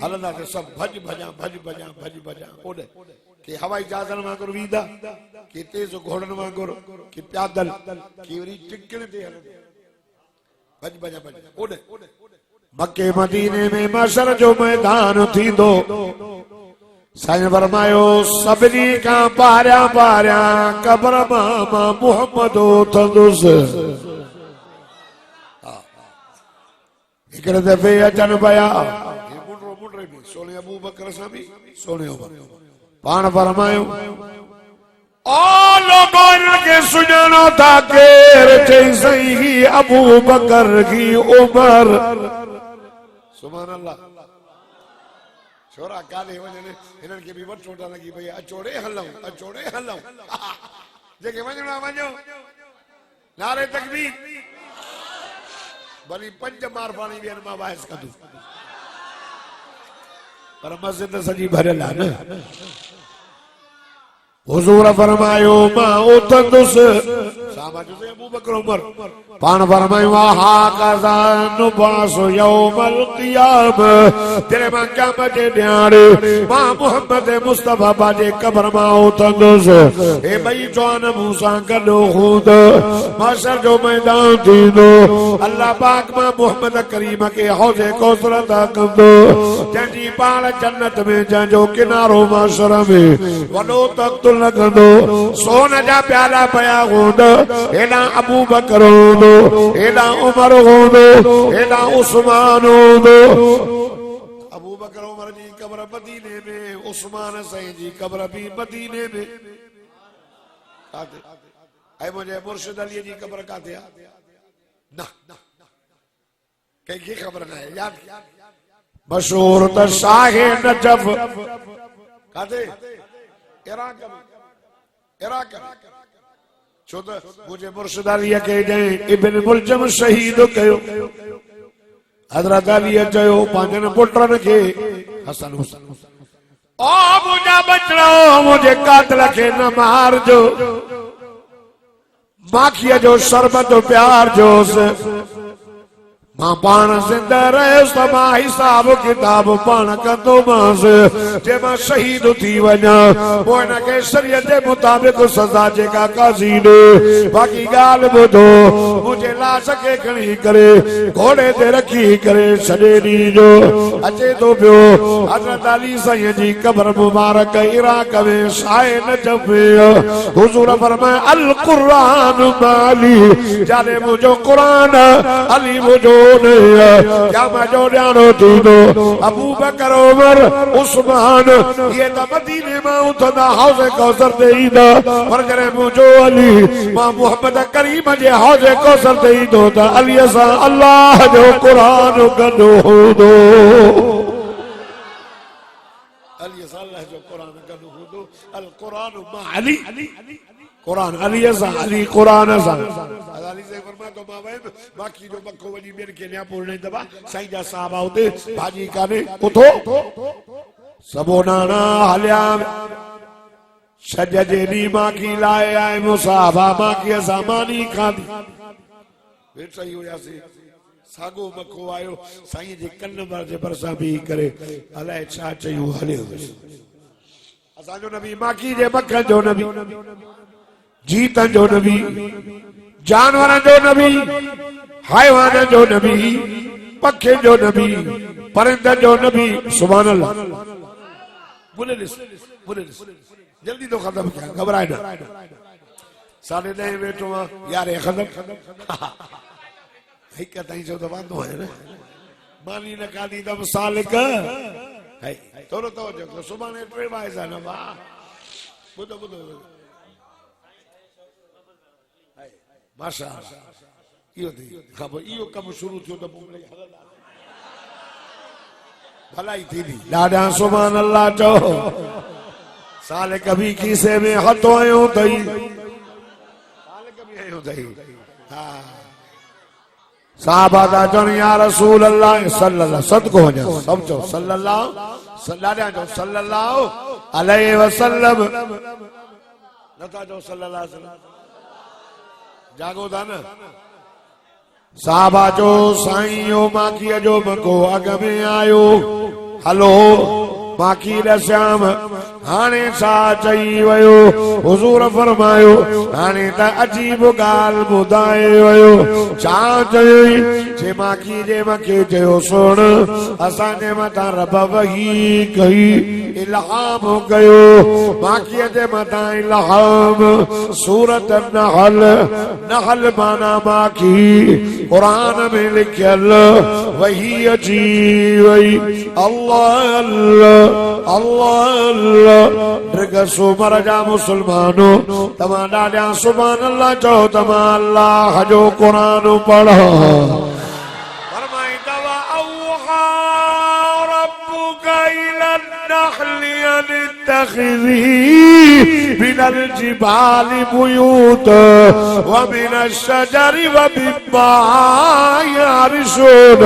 हलंदा सब भज भजा ओडे के हवाई जहाजन वांगुर वींदा के तेज घोड़न वांगुर के पैदल के वरी टिकण ते हलंदा भज ओडे मक्के मदीने में महशर जो मैदान थींदो साईं फरमायो सभिनी खां पारियां पारियां कब्र मां मुहम्मद उथंदुसि हिकिड़े दफ़े अचनि पिया मुंडरे में सोने अबू बकर सां बि सोने पाण फरमायो ओ लोगों इनके सुञाणो था केर चई सही ही अबू बकर की उमर सुभान अल्लाह छोरा काले वञनि हिननि खे बि वठो था लॻी भई अचोड़े हलऊं जेके वञणो वञो नारे तकबीर भली 5 मार पाणी ॿियनि मां वाइस कदुं पर मस्जिद सॼी भरियल आहे न हुजूर फरमायो मां उथंदुसि अबू बकर उमर पाण फरमायो हा कज़ा नुबास यौमल क़ियाम तेरे मां क़यामत जे ॾियारे मां मुहम्मद मुस्तफा बाजे कब्र मां उथंदुसि हे ॿई जवान मूं सां गॾु हूंदो महशर जो मैदान थींदो अल्लाह पाक मां मुहम्मद करीम खे हौज़े कौसर अता कंदो जंहिंजी पाण जन्नत में जंहिंजो किनारो महशर में वॾो तख़्त लगंदो सोन जा प्याला पया हूंदा हेॾा अबू बकर हूंदो हेॾा उमर हूंदो हेॾा उस्मान हूंदो अबू बकर उमर जी कब्र मदीने में उस्मान साईं जी कब्र भी मदीने में काथे ऐं मुंहिंजे मुर्शिद अली जी कब्र काथे आहे न कंहिंखे ख़बर न आहे याद मशहूर त शाह नजफ काथे इराक छो त मुंहिंजे मुर्शिद अलीअ खे जंहिं इब्न मुलजम शहीद कयो हज़रत अलीअ चयो पंहिंजनि पुटनि खे हसन हुसैन ओ मुंहिंजा बचड़ो मुंहिंजे कातिल खे न मारजो माखीअ जो शरबत प्यार जोसि मां पाण ज़िंदा रहियुसि त मां हिसाब किताब पाण कंदोमांसि जे मां शहीद थी वञा पोइ हिनखे शरीयत जे मुताबिक़ सज़ा जेका काज़ी ॾे बाक़ी ॻाल्हि ॿुधो मुंहिंजे लाश खे खणी करे घोड़े ते रखी करे छॾे ॾींदो अचे थो पियो हज़रत अली साईं जी क़ब्र मुबारक इराक में शाए नजफ़ में हुज़ूर फरमाए अल क़ुरान माली जाने मुंहिंजो क़ुरान अली मुंहिंजो क्या मैं जो ॼाणो थींदो अबू बकर उमर उस्मान ये त मदीने मां उथंदा हौज़ कौसर ते ईंदा पर जॾहिं मुंहिंजो अली मां मुहम्मद करीम जे हौज़ कौसर ते ईंदो त अलीअ सां अल्लाह जो क़ुरान गॾु हूंदो अलीअ सां अल्लाह जो क़ुरान गॾु हूंदो अल क़ुरान मां अली कुरान अली सा अली कुरान सा अली से फरमाया तो मां वयम बाकी जो मक्को वजी मेर के न्या पूर्ण दबा साईं जा साहब उते भाजी काने उथो सबो नाना हलिया छज जे दी मां की लाए आए मुसाफा मां की सामानी खादी फिर सही होया से सागो मक्को आयो साईं जे कन भर जे परसा भी करे अलाए छा चयो हले असा जो नबी माकी जे मक्खन जो नबी जीतन जो नबी जानवरन जो नबी हैवान जो नबी पखे जो नबी परिंदन जो नबी सुभान अल्लाह बोले जल्दी तो खत्म किया घबराए ना 9:30 वेठो यार खत्म हिक ताईं जो तो वांदो है ना मानी न कादी दम सालिक है थोरो तवज्जो सुभाणे टे वाइजा न वाह बुधो बुधो माशाअल्लाह इहो थी ख़बर इहो कम शुरू थियो त भलाई थींदी ॾाढा सुभान अल्लाह चओ साल कभी खीसे में हथ आयो अथई साल कभी आयो अथई हा साहबा दा चवनि या रसूल अल्लाह सल्लल्लाहु सदको वञो सब चओ सल्लल्लाहु ॾाढा चओ सल्लल्लाहु अलैहि वसल्लम नथा चओ सल्लल्लाहु अलैहि वसल्लम जागो था न साहबा जो साईं यो माखीअ जो मको अॻ में आयो हलो माखी ॾस्याम हाणे छा चई वियो हुज़ूर फरमायो हाणे त अजीब ॻाल्हि ॿुधाए वियो छा चयई जे माखी जे मखे चयो सुण असांजे मथां रब वही कई इल्हाम कयो माखीअ जे मथां इल्हाम सूरत नहल माना माखी क़ुरान में लिखियल वही अची वई अल्लाह अल्लाह अल्लाह अल्लाह ड्रिग सुमर जा मुसलमानो तमा ॾाढा सुभान अल्लाह चओ तमा अल्लाह जो क़ुरान पढ़ो फरमाईंदा वा औहा रब्बुका इलन नहली अन इत्तखिज़ी मिनल जिबालि बुयूत व मिनश शजरि व मिम्मा यारिशून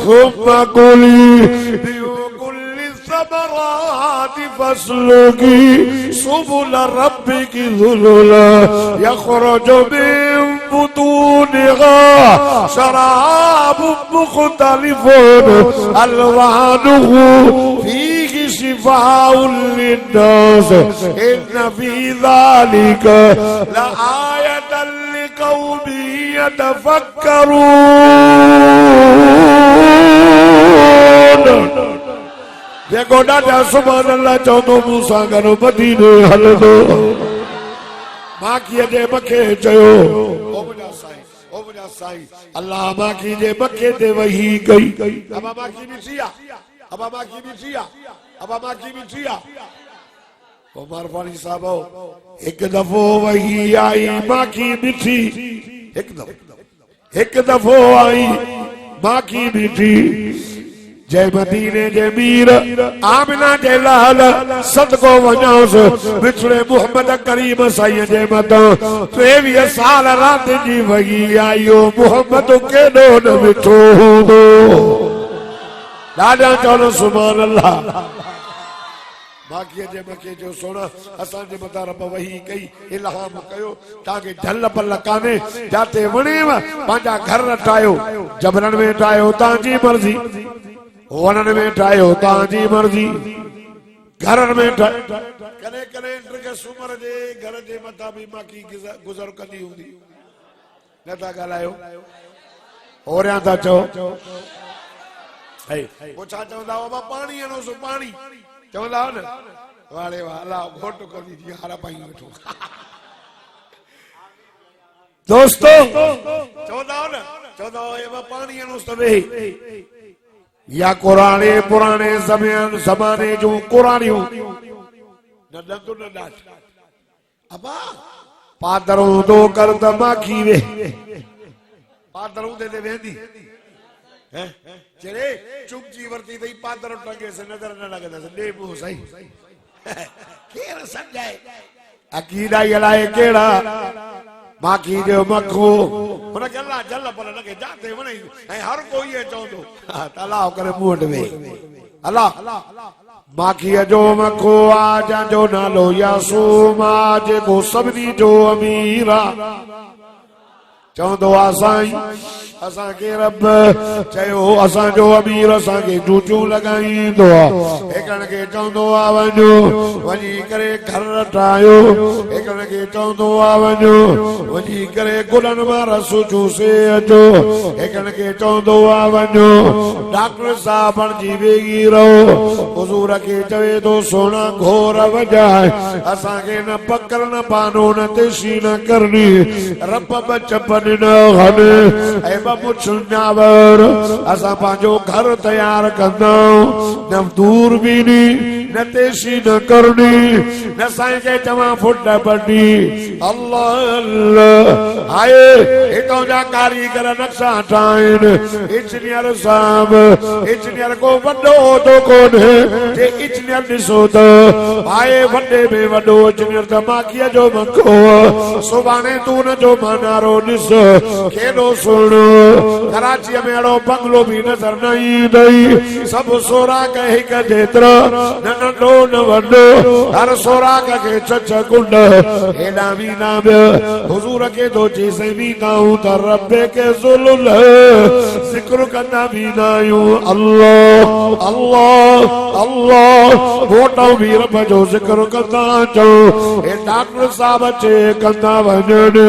सुम्मा कुली सबरात फस्लुकी सुबुल रब्बिकी ज़ुलुला यख़रुजु मिन बुतूनिहा शराबुन मुख़्तलिफ़ुन अलवानुहु फीहि शिफ़ाउन लिन्नास इन्न फी ज़ालिका लआयतन लिक़ौमिन यतफ़क्करून देखो ॾाढा सुभान अल्लाह चवंदो मूंसां गॾु मदीने हलंदो माखीअ जे मखे चयो ओ मुंहिंजा साईं अल्लाह माखी जे मखे ते वही कई अबा माखी मिठी आहे उमर फानी साहब हिकु दफ़ो वही आई माखी मिठी हिकु दफ़ो आई माखी मिठी जय मदीने जे मीर आमिना जे लाल सदको वञोसि विछड़े मुहम्मद करीम साईं जे मथां 23 साल राति जी वही आयो मुहम्मद केॾो न मिठो हूंदो ॾाढा चवनि सुभान अल्लाह माखीअ जे मके जो सोना असांजे मथां रब वही कई इल्हाम कयो ताके ढल पल काने जाते वणेव पंहिंजा घर ठाहियो जबरन में ठाहियो तव्हांजी मर्ज़ी वणन में ठाहियो तव्हांजी मर्ज़ी घरन में कॾहिं कॾहिं ड्रिग सूमर जे घर जे मथां बि माखी गुज़र कंदी हूंदी नथा ॻाल्हायो होरियां था चओ पोइ छा चवंदा हो पाणी हणोसि पाणी चवंदा हो न वारे वाह अलाह घोट कंदी थी हारा पाई वेठो दोस्तो चवंदा हो न चवंदा हो पाणी हणोसि त वेही या पुराणे ज़माने जूं कुरानियूं न ॾंदु न ॾाढ अबा पादरों तो कर त माखी वे पादरों ते वेंदी हैं चरे चुप जी वरती तई पादर टंगे से नजर न लगदा से ले मुंह सही केर समझाए अकीदा यलाए केड़ा माखी जो मखो उन के अल्लाह जल पर लगे जाते वणे ऐ हर कोई है चवंदो तालाव करे मुंह में अल्लाह माखी जो मखो आ जो नालो यासूमा जेको सभनी जो अमीरा चवंदो आ साईं असांखे रब चयो असांजो अमीर असांखे जूचूं लॻाईंदो आहे हिकड़ खे चवंदो आ वञो वञी करे घर ठाहियो हिकड़ खे चवंदो आ वञो वञी करे गुलनि मां रस चूसे अचो हिकड़ खे चवंदो आ वञो डॉक्टर साहब बणिजी वेही रहो हुज़ूर खे चवे थो सोना घोर वॼाए असांखे न पकड़ न पानो न तेशी न करणी रब बचप न हन ऐं मुछुनावर असां पंहिंजो घर तैयार कंदाऊं न दूरबीनी न तेशी न करणी न साईं खे चवां फुट पटी अल्लाह अल्लाह आए हितां जा कारीगर नक्शा ठाहिनि इंजीनियर साहब इंजीनियर को वॾो तो कोन्हे जे इंजीनियर ॾिसो त आए वॾे में वॾो इंजीनियर त माखीअ जो मखो सुभाणे तूं न जो मानारो ॾिस केॾो सुहिणो कराची में अड़ो बंगलो भी नजर न ईंदई सब सोराक हिक जेतिरा न नंढो न वॾो हर सोराक के छछ कुंड हेॾा वीना हुजूर के तो जैसे भी गाऊं त रब के ज़ुल्ल जिक्र कंदा वीना आहियूं अल्लाह अल्लाह अल्लाह वोटो भी रब जो जिक्र कंदा अचो हे डॉक्टर साहब चे कंदा वञनि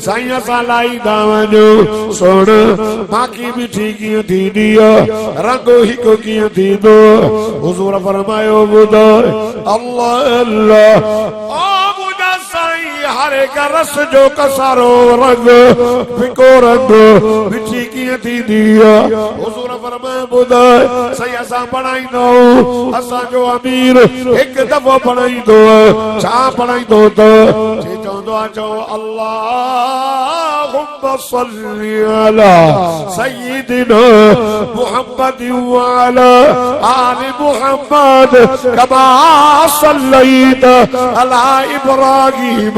साईं असां लाईंदा वञो सोण माखी मिठी कीअं थींदी आहे रंग हिकु कीअं थींदो हुज़ूर फरमायो ॿुधाए अल्लाह अल्लाह हर एक रस जो कसारो रंग फिको रंग मिठी कीअं थींदी आहे हुज़ूर फरमाए ॿुधाए सही असां पढ़ाईंदो असांजो अमीर हिकु दफ़ो पढ़ाईंदो छा पढ़ाईंदो त चवंदो आहे चओ अल्लाहुम्मा सल्ली अला सय्यिदिना मुहम्मद व अला आलि मुहम्मद कमा सल्लैत अला इब्राहीम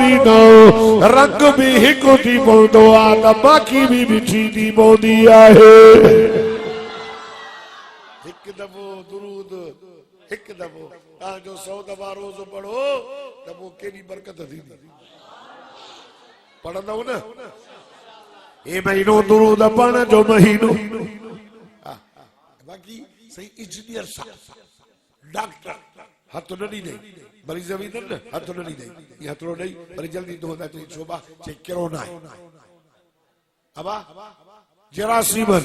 ॾींदो रंग भी हिकु थी पवंदो आहे त माखी भी मिठी थी पवंदी आहे हिकु दफ़ो दुरूद हिकु दफ़ो तव्हांजो 100 दफ़ा रोज़ पढ़ो त पोइ केॾी बरकत थींदी पढ़ंदव न हे महीनो दुरूद पढ़ण जो महीनो बाक़ी सही इंजीनियर साहब डॉक्टर हथ न ॾींदे मरीज़ बि न हथ न ॾींदे ये हथड़ो ॾेई वरी जल्दी धोंदा चई शोभा चई कोरोना आहे अबा जरासीमन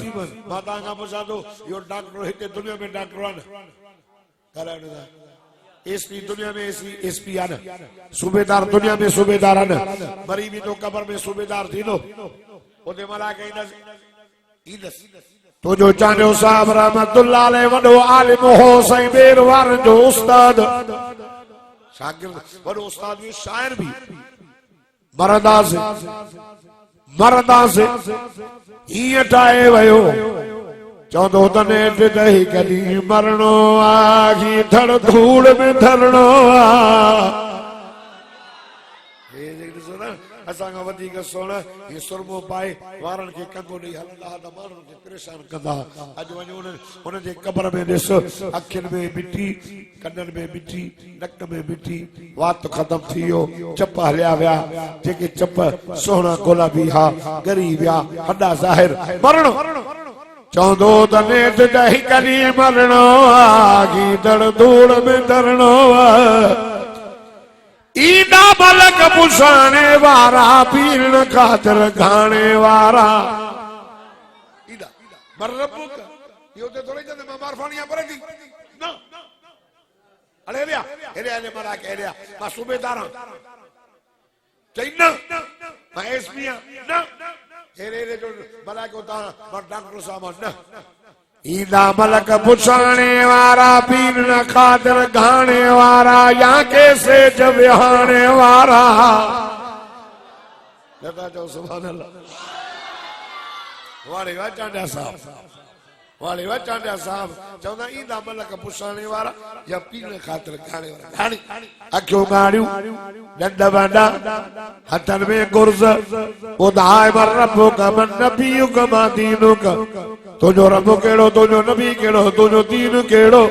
मां तव्हांखां पुछां थो इहो डॉक्टर हिते दुनिया में डॉक्टर आहे न ॻाल्हाइण था एसपी दुनिया में एसपी आहे न सूबेदार दुनिया में सूबेदार आहे न मरी वेंदो कब्र में सूबेदार थींदो उते मलाइका ईंदसि तो जो चांजो साहब रहमतुल्लाह अलैह वॾो आलिम हो साईं बेर वारनि जो उस्ताद शागिर्द वॾो उस्ताद भी शाइर भी मरदा से हीअं ठाहे वियो चौदो तनेट दही कदी मरणो आगी धड़ धूड़ में धरणो आ असांखा वधीक सोण ये सुरमो पाए वारन खे कंगो ॾेई हलंदा त माण्हुनि खे परेशान कंदा अॼु वञो उन जे क़बर में ॾिस अखियुनि में मिटी कननि में मिटी नक में मिटी वात ख़तम थी वियो चप हलिया विया जेके चप सोहणा गुलाबी हा ॻरी विया हॾा ज़ाहिर मरणो चवंदो त नेठ ॾही कॾहिं मरणो आगी दड़ धूड़ में धरणो ईदा मलक पुछाने वारा पीरण खातर घाणे वारा ईदा मरबुक यो ते थोड़े जने मार फानिया परे थी ना अरे लिया हेरे मरा के हेरे मा सूबेदार चईना मा एसपी ना हेरे जो भला को ता डॉक्टर साहब ना ईदा मलक पुछाने वारा पीरण खातर घाणे वारा या कैसे जब हाणे वारा लता जो सुभान अल्लाह वाले वा चांडिया साहब वाले वा चांडिया साहब चवंदा ईदा मलक पुछाने वारा या पीरण खातर घाणे वारा घाणी अखियों गाड़ियों डंड बंडा हथन में गुर्ज उदाय मर रब्बो का मन नबियु का मा दीनु का तुझो रब केड़ो तुझो नबी केड़ो तुझो दीन केड़ो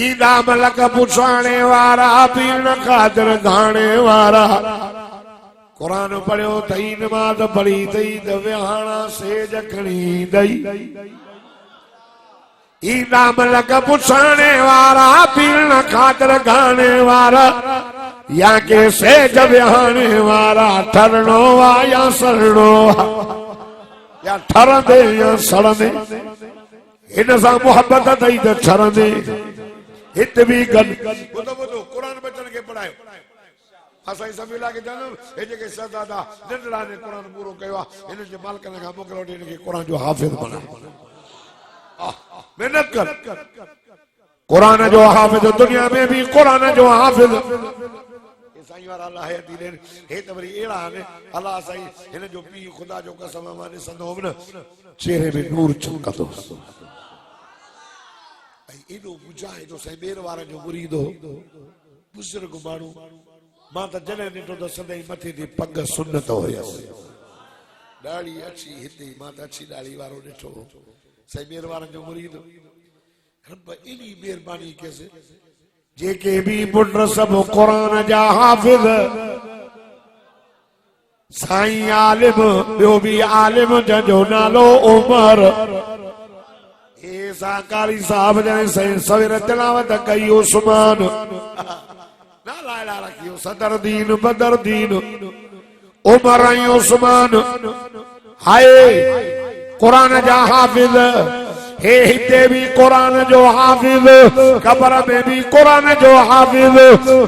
ईदा मलक पुछाने वारा पीरण खातर घाणे वारा कुरान पढ़ियो तई नमाज पढ़ी तई त विहाणा सेज खणी दई ईदा मलक पुछाने वारा पीरण खातर घाणे वारा या के सेज विहाणे वारा ठरणो वा या सरणो या ठरंदे या सड़ंदे इन सां मोहब्बत अथई त ठरंदे हित बि गॾु ॿुधो क़ुरान बचन खे पढ़ायो असां समीला खे चवंदो हे जेके सरदादा नंढड़ा ने क़ुरान पूरो कयो आहे हिन जे मालिकनि खां मोकिलो हिन खे क़ुरान जो हाफ़िज़ बणाए महिनत कर क़ुरान जो हाफ़िज़ दुनिया में भी क़ुरान जो हाफ़िज़ साईं वारा अल्लाह हयाती ॾियनि हे त वरी अहिड़ा आहिनि अल्लाह साईं हिन जो पीउ ख़ुदा जो कसम मां ॾिसंदो हुउमि न चेहरे में नूर चमकंदो ऐं एॾो मुजाहिदो साईं ॿेर वारनि जो मुरीद हो बुज़ुर्ग माण्हू मां त जॾहिं ॾिठो त सदाईं मथे ते पग सुन्नत हुयसि ॾाढ़ी अछी हिते मां त अछी ॾाढ़ी वारो ॾिठो साईं ॿेर वारनि जो मुरीद रब एॾी महिरबानी कयसि जेके भी पुट सब कुरान जा हाफिज साईं आलिम ॿियो भी आलिम जंहिंजो नालो उमर हे साकारी साहब जॾहिं साईं सवेर तिलावत कई उस्मान नाला अहिड़ा रखियो सदर दीन बदर दीन उमर ऐं उस्मान हाय कुरान जा हाफिज हे हिते भी कुरान जो हाफिज कब्र में भी कुरान जो हाफिज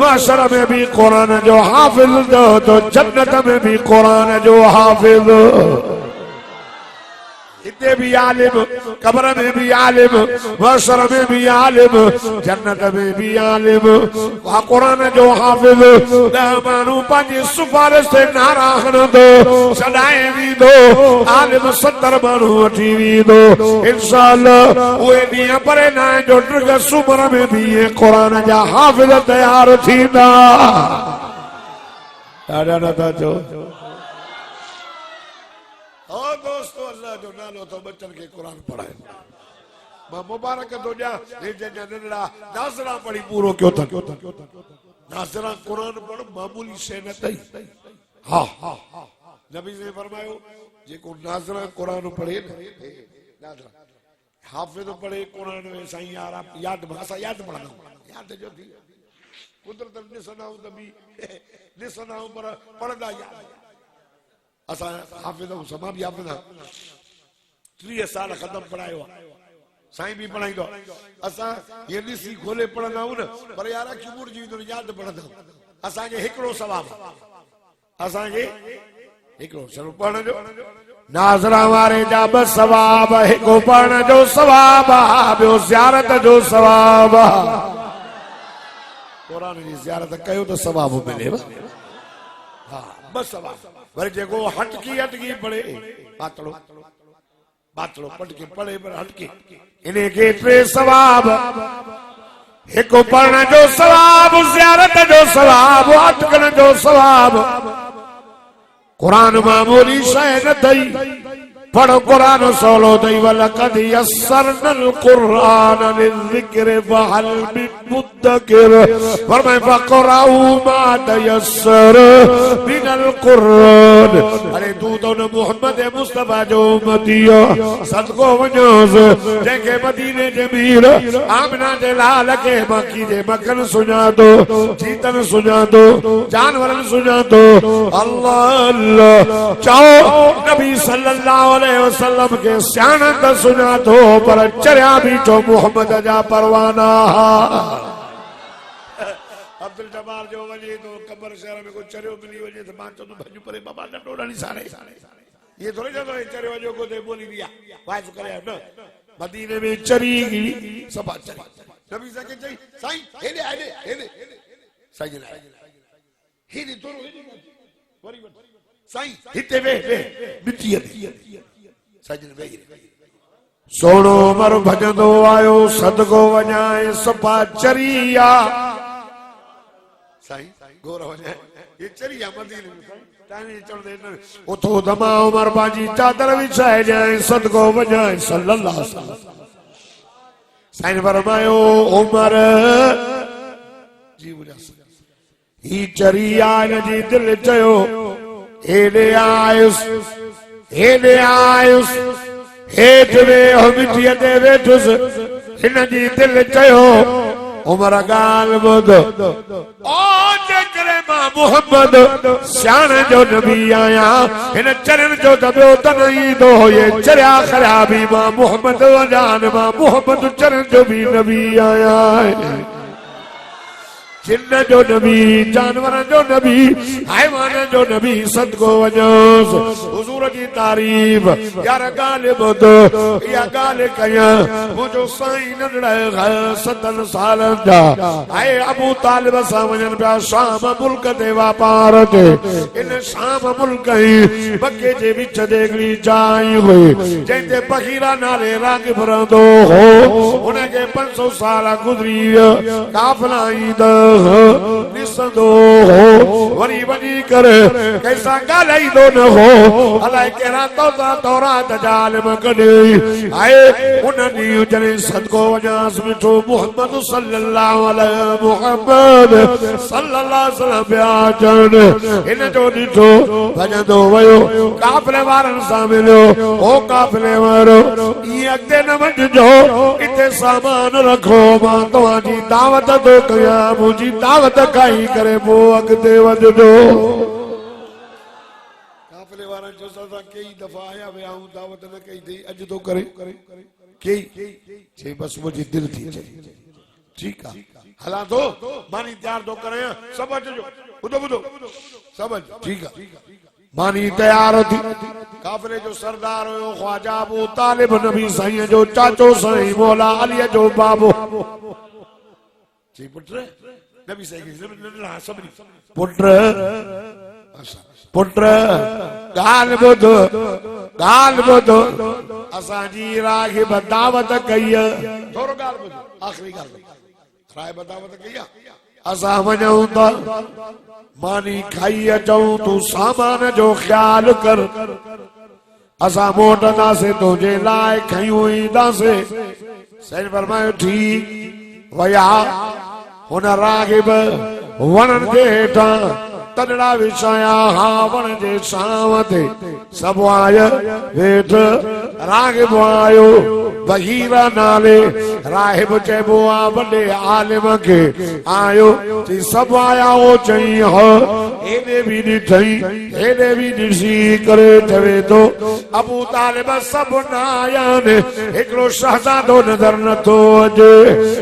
महशर में भी कुरान जो हाफिज तो जन्नत में भी कुरान जो हाफिज हिते भी आलिम कब्र में भी आलिम महशर में भी आलिम जन्नत में भी आलिम वहाँ कुरान जो हाफिज मानू पंहिंजी सिफारिश से नारा हणंदो छॾाए वेंदो आलिम 70 माण्हू वठी वेंदो इंशाअल्लाह उहे ॾींहं परे न जो ड्रग सुमर में भी कुरान जा हाफिज तयार थींदा ॾाढा नथा चओ दोस्तों अल्लाह जो नालो तो बच्चन के कुरान पढ़ाए मां मुबारक तो ॾियां हे जंहिंजा नंढड़ा नाज़रा पढ़ी पूरो कयो अथनि नाज़रा कुरान पढ़ मामूली शइ न अथई हा नबी ने फरमायो जेको नाज़रा कुरान पढ़े नाज़रा हाफिज पढ़े कुरान में साईं यार याद असां याद पढ़ंदा याद जो थी कुदरत ॾिसंदा आहियूं त बि ॾिसंदा आहियूं पर पढ़ंदा याद असा हाफिज समा भी हाफिज 30 साल खत्म पढ़ायो साईं भी पढ़ाईंदो असा ये ॾिसी खोले पढ़ंदा आहियूं न पर यार अखियूं मुड़जी वेंदियूं याद पढ़ंदा असांखे हिकिड़ो सवाब असांखे हिकिड़ो चलो पढ़ण जो नाज़रा वारे जा ब सवाब हिकु पढ़ण जो सवाब ॿियो ज़ियारत जो सवाब कुरान जी ज़ियारत कयो त सवाब मिलेव हा बस सवाब वरी जेको हटकी हटकी पढ़े पातड़ो बातड़ो पट के पढ़े पर हटके इन्हें के टे सवाब एक पढ़ने जो सवाब ज़ियारत जो सवाब अटकन जो सवाब कुरान मामूली शय न थई पढ़ो कुरान सोलो दई वलकद यस्सरनल कुरान लिज़िक्र फहल मिन मुद्दकिर फरमाए फक़राउ मा तयस्सर मिनल कुरान। अरे तू तो न मोहम्मद मुस्तफा जो उम्मतियो सदको वञोस जंहिंखे मदीने जे मीर आमना जे लाल के बाकी जे मकन सुञातो चीतन सुञातो जानवरन सुञातो अल्लाह अल्लाह चओ नबी सल्लल्लाहु वसल्लम के सियाणत सुना थो पर चरिया भी तो मोहम्मद जा परवाना। अब्दुल जब्बार जो वजे तो कबर शहर में को चरियो मिली वजे तो मां तो भजू परे बाबा डो डानी सारे ये थोड़ी जो चरियो जो को दे बोली दिया वाइस करे न मदीने में चरी सभा चरी नबी सा के चई साईं हेने हेने साईं ने हेने दोरो हेने वरी साईं हिते वे मिट्टी सोनो मर भजंदो आयो सदगो वञाए सफा चरिया साईं गोर वञाए ये चरिया मदीने में टाइम चढ़ दे उथो दमा उमर बाजी चादर विछाए जाए सदगो वञाए सल्लल्लाहु अलैहि वसल्लम। साईं फरमायो उमर जी बुझा ही चरिया जी दिल चयो हेले आयुस हेठ वे मिट्टीअ ते वेठुस हिन जी दिल चयो उमर गाल ॿुध ओ जेकरे मां मोहम्मद सियाण जो नबी आया हिन चरन जो दबियो त न ईंदो ये चरिया खराबी मां मोहम्मद वजान मां मोहम्मद चरन जो भी नबी आया जिन्न जो नबी जानवर जो नबी हैवान जो नबी सदको वञोस हुजूर जी तारीफ यार गाल ॿुध या गाल कया मुंहिंजो साईं नंढड़ा 7 सालनि जा ऐं अबू तालिब सां वञनि पिया शाम मुल्क ते वापार ते इन शाम मुल्क ई बके जे विच ते हिकिड़ी जाइ हुई जंहिं ते बहीरा नाले रागिब रहंदो हो उनखे 500 साल गुज़री काफ़िला ईंदा निसंदो हो वरी वञी करे कैसा ॻाल्हाईंदो न हो अलाए कहिड़ा तौरात जा आलिम कढी आए उन ॾींहुं जॾहिं सदको वञासि मिठो मुहम्मद सल्लल्लाहु अलैहि मुहम्मद सल्लल्लाहु अलैहि वसल्लम पिया अचनि हिन जो ॾिठो भॼंदो वियो काफ़िले वारनि सां मिलियो ओ काफ़िले वारो ईअं अॻिते न वञिजो हिते सामान रखो मां तव्हांजी दावत थो कयां मुंहिंजी दावत खाई करे पो अॻिते वधो काफ़िले वारनि जो असां कई दफ़ा आया विया आहियूं दावत न कई थी अॼु थो करे कई चई बस मुंहिंजी दिलि थी अचे ठीकु आहे हलां थो मानी तयार थो करां सभु अचिजो ॿुधो सभु ठीकु आहे मानी तयार थी काफ़िले जो सरदार हुयो ख्वाजा अबू तालिब नबी साईं जो चाचो साईं मौला अलीअ जो बाबो चई पुट नबी साईं पुट गाल ॿुध असांजी रागिब दावत कई थोरो गाल ॿुध आख़िरी गाल रागिब दावत कई असां वञूं था मानी खाई अचूं तूं सामान जो ख्याल कर असां मोटंदासीं तुंहिंजे लाइ खयूं ईंदासीं साईं फरमायो ठीक वया हुन रागिब वणन जे हेठां तनड़ा विछाया हा वण जे छांव ते सभु आया हेठ रागिब आयो बहीरा नाले राहिब चइबो आहे वॾे आलिम खे आयो चई सभु आया हो चई हो हेॾे बि ॾिठई हेॾे बि ॾिसी करे चवे थो अबू तालिब सभु न आया आहिनि हिकिड़ो शहज़ादो नज़र नथो अचे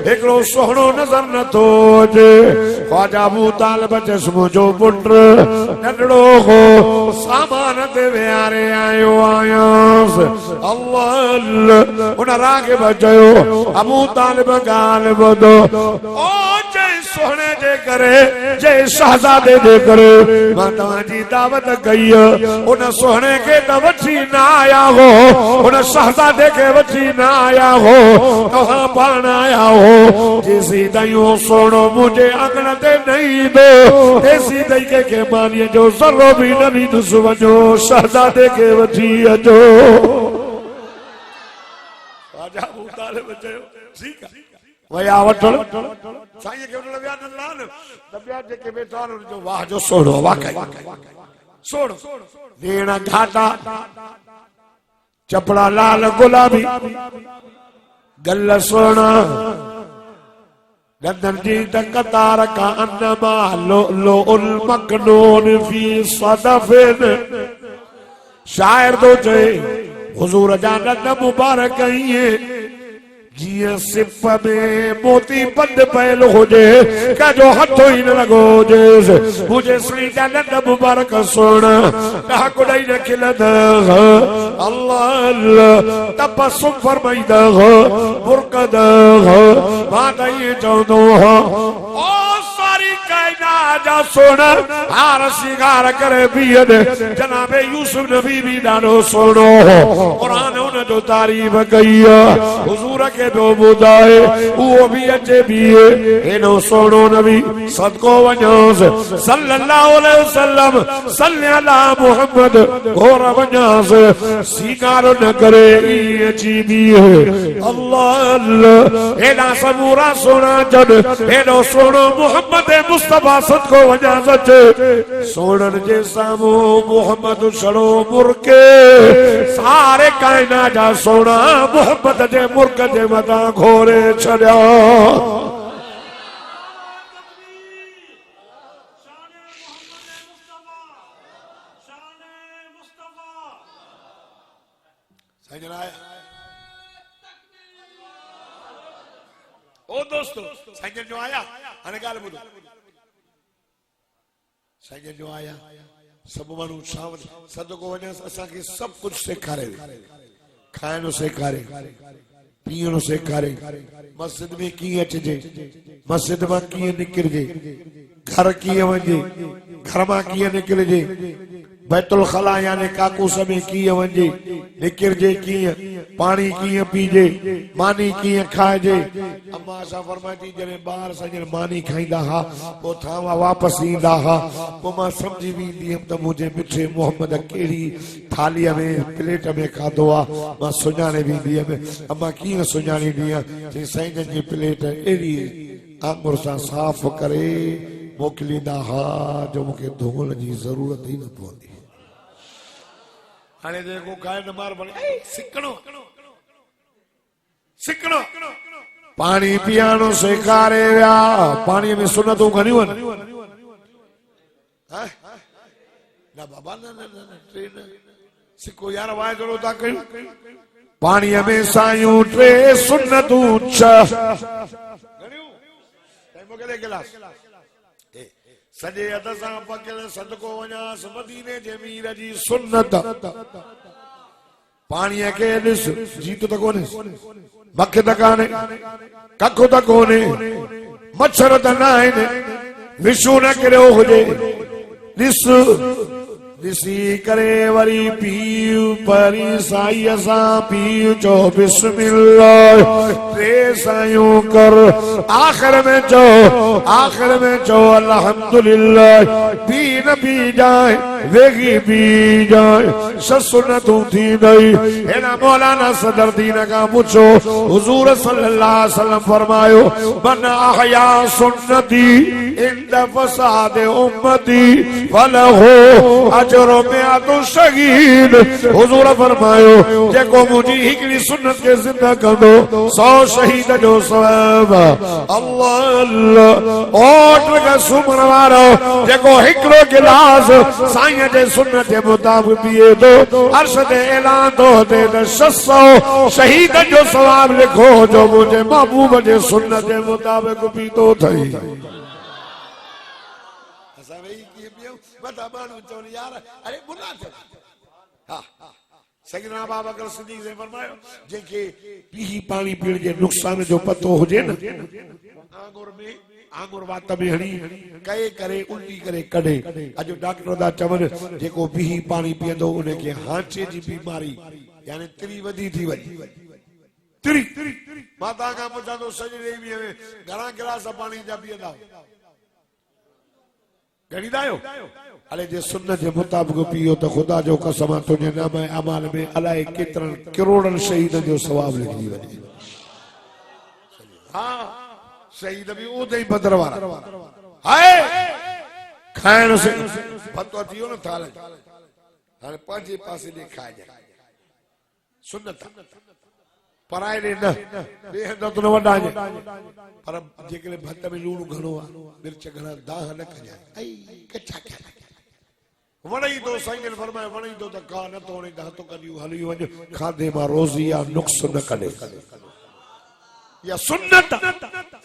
हिकिड़ो सुहिणो नज़र नथो अचे ख्वाजा अबू तालिब चयसि मुंहिंजो पुट नंढड़ो हो सामान ते विहारे आयो आयांसि अल्लाह उन रागिब चयो अबू तालिब गाल ॿुधो ओ चई सोहने जे करे जे शहजादे जे करे मां तव्हांजी दावत कई उन सोहने के त वठी ना आया हो उन शहजादे के वठी ना आया हो तव्हां पाण आया हो जेसी ताईं सोनो मुझे अंगण ते नहीं दो तेसी ताईं के मानी जो ज़रो भी न ॾींदुसि वञो शहजादे के वठी अचो राजा अबू तालिब चयो ठीकु आहे वया वठण साईं खे वठण विया न लाल दॿिया जेके वेठा आहिनि उन जो वाह जो सोढ़ो वाकई सोढ़ो भेण घाटा चपड़ा लाल गुलाबी गल सोना गदन जी कतार का अन्नमा लो उल मकनून फी सदफिन शायर तो चए हुजूर जा नद मुबारक जिया सिप में मोती बंद पहल हो जे कजो हथो ही न लगो जे मुझे श्री जन्नत मुबारक सोना कहा कोई न खिलद अल्लाह तबसुम फरमाइद बुरकद बात ये चौदो ओ सारी कायनात जा सोना हार सिंगार करे बियद जनाबे यूसुफ नबी भी डालो सोनो कुरान उन जो तारीफ कई हुजूर के तो बुधाए वो भी अचे भी एनो सोनो नबी सदको वञोस सल्लल्लाहु अलैहि वसल्लम सल्ले अला मुहम्मद घोर वञोस सिंगार न करे अची भी अल्लाह अल्लाह एना सबूरा सोना जद एनो सोनो मुहम्मद मुस्तफा सदको वञा सच सोनन जे सामो मुहम्मद छड़ो मुर्के सारे कायनात जा सोना मुहम्मद जे मुर्क जे मथा घोरे छड़िया ओ दोस्तों साईं जो आया हाणे ॻाल्हि ॿुधो साईं जो आया सब माण्हू शाम सदको वञे असांखे सब कुछ सेखारे खाइणो सेखारे पीअणो सेखारे मस्जिद में कीअं अचिजे मस्जिद मां कीअं निकिरजे घर कीअं वञे घर मां कीअं निकिरजे बैतुल खला यानी काकूस में कीअं वञे निकिरजे कीअं पानी कीअं पीजे मानी कीअं खाइजे अम्मा असां फरमाईंदी जॾहिं ॿार असांजे मानी खाईंदा हा पोइ थांवा वापसि ईंदा हा पोइ मां सम्झी वेंदी हुयमि त मुंहिंजे मिठे मोहम्मद कहिड़ी थालीअ में प्लेट में खाधो आहे मां सुञाणे वेंदी हुयमि अम्मा कीअं सुञाणींदी आहियां चई साईं जी प्लेट अहिड़ी आंगुर सां साफ़ करे मोकिलींदा हा जो मूंखे धोअण जी ज़रूरत ई न पवंदी हाणे जेको खाए न मार बने सिकणो सिकणो पानी पियानो सेखारे विया पानी में सुनतूं घणियूं आहिनि न बाबा न ट्रेन सिको यार वाए थोरो था कयूं पानी में सायूं टे सुनतूं छह घणियूं टाइम मोकिले गिलास सजे हथ सां पकियल सदको वञास मदीने जे मीर जी सुन्नत पाणीअ खे ॾिस जीत त कोन्हे मख त कान्हे कख त कोन्हे मच्छर त न आहिनि विछू न किरियो हुजे ॾिस ॾिसी करे वरी पीउ परी साईं सां पीउ चो बिस्मिल्लाह टे सायूं कर आखिर में चो अल्हम्दुलिल्लाह पी न पी जाए वेगी पी जाए ससुनतूं थी गई हेना मौलाना सदर दीन का पूछो हुजूर सल्लल्लाहु अलैहि वसल्लम फरमायो मन अहया सुन्नती इंद फसाद उम्मती फलहु अजर में आतो शहीद हुजूर फरमायो जेको मुझी हिकड़ी सुन्नत के जिंदा कंदो 100 शहीद जो सवाब अल्लाह अल्लाह ओट का सुमन वारो जेको हिकड़ो गिलास साईं जे सुन्नत जे मुताबिक पिए तो अर्श ते ऐलान तो दे 600 शहीद जो सवाब लिखो जो मुझे महबूब जे सुन्नत जे मुताबिक पीतो थई असा वही की पियो बता मानू चोन यार अरे बुला थे हां सैयदना अबू बकर सिद्दीक़ ने फरमायो जेके पीही पानी पीण जे नुक़सान जो पतो हुजे न आंगुर वात में हणी कए करे उल्टी करे कढे अजो डॉक्टर दा चवन जेको पीही पानी पींदो उन के हांचे जी बीमारी यानी त्री वधी थी वई त्री माता का पुछा तो सजरे में घणा गिलास पानी जा पींदा गणीदा आयो अले जे सुन्नत जे मुताबिक पियो तो खुदा जो कसम तुझे नाम अमाल में अलाए केतरन करोड़न शहीद जो सवाब लिखी वने हां शहीद भी ओ दई बदर वाला हाय खाण से फतवा थियो न थाल हाने पांचे पासे दे खा जा सुन्नत पराए ने न बेहद तो न वडा जे पर जेकले भत में लूण घणो आ मिर्च घणा दाह न कजा आई कच्चा क्या वणई तो साईं फरमाए वणई तो त का न तोणे दा तो कदियो हली वञ खादे मा रोज़ी या नुक्स न कढे या सुन्नत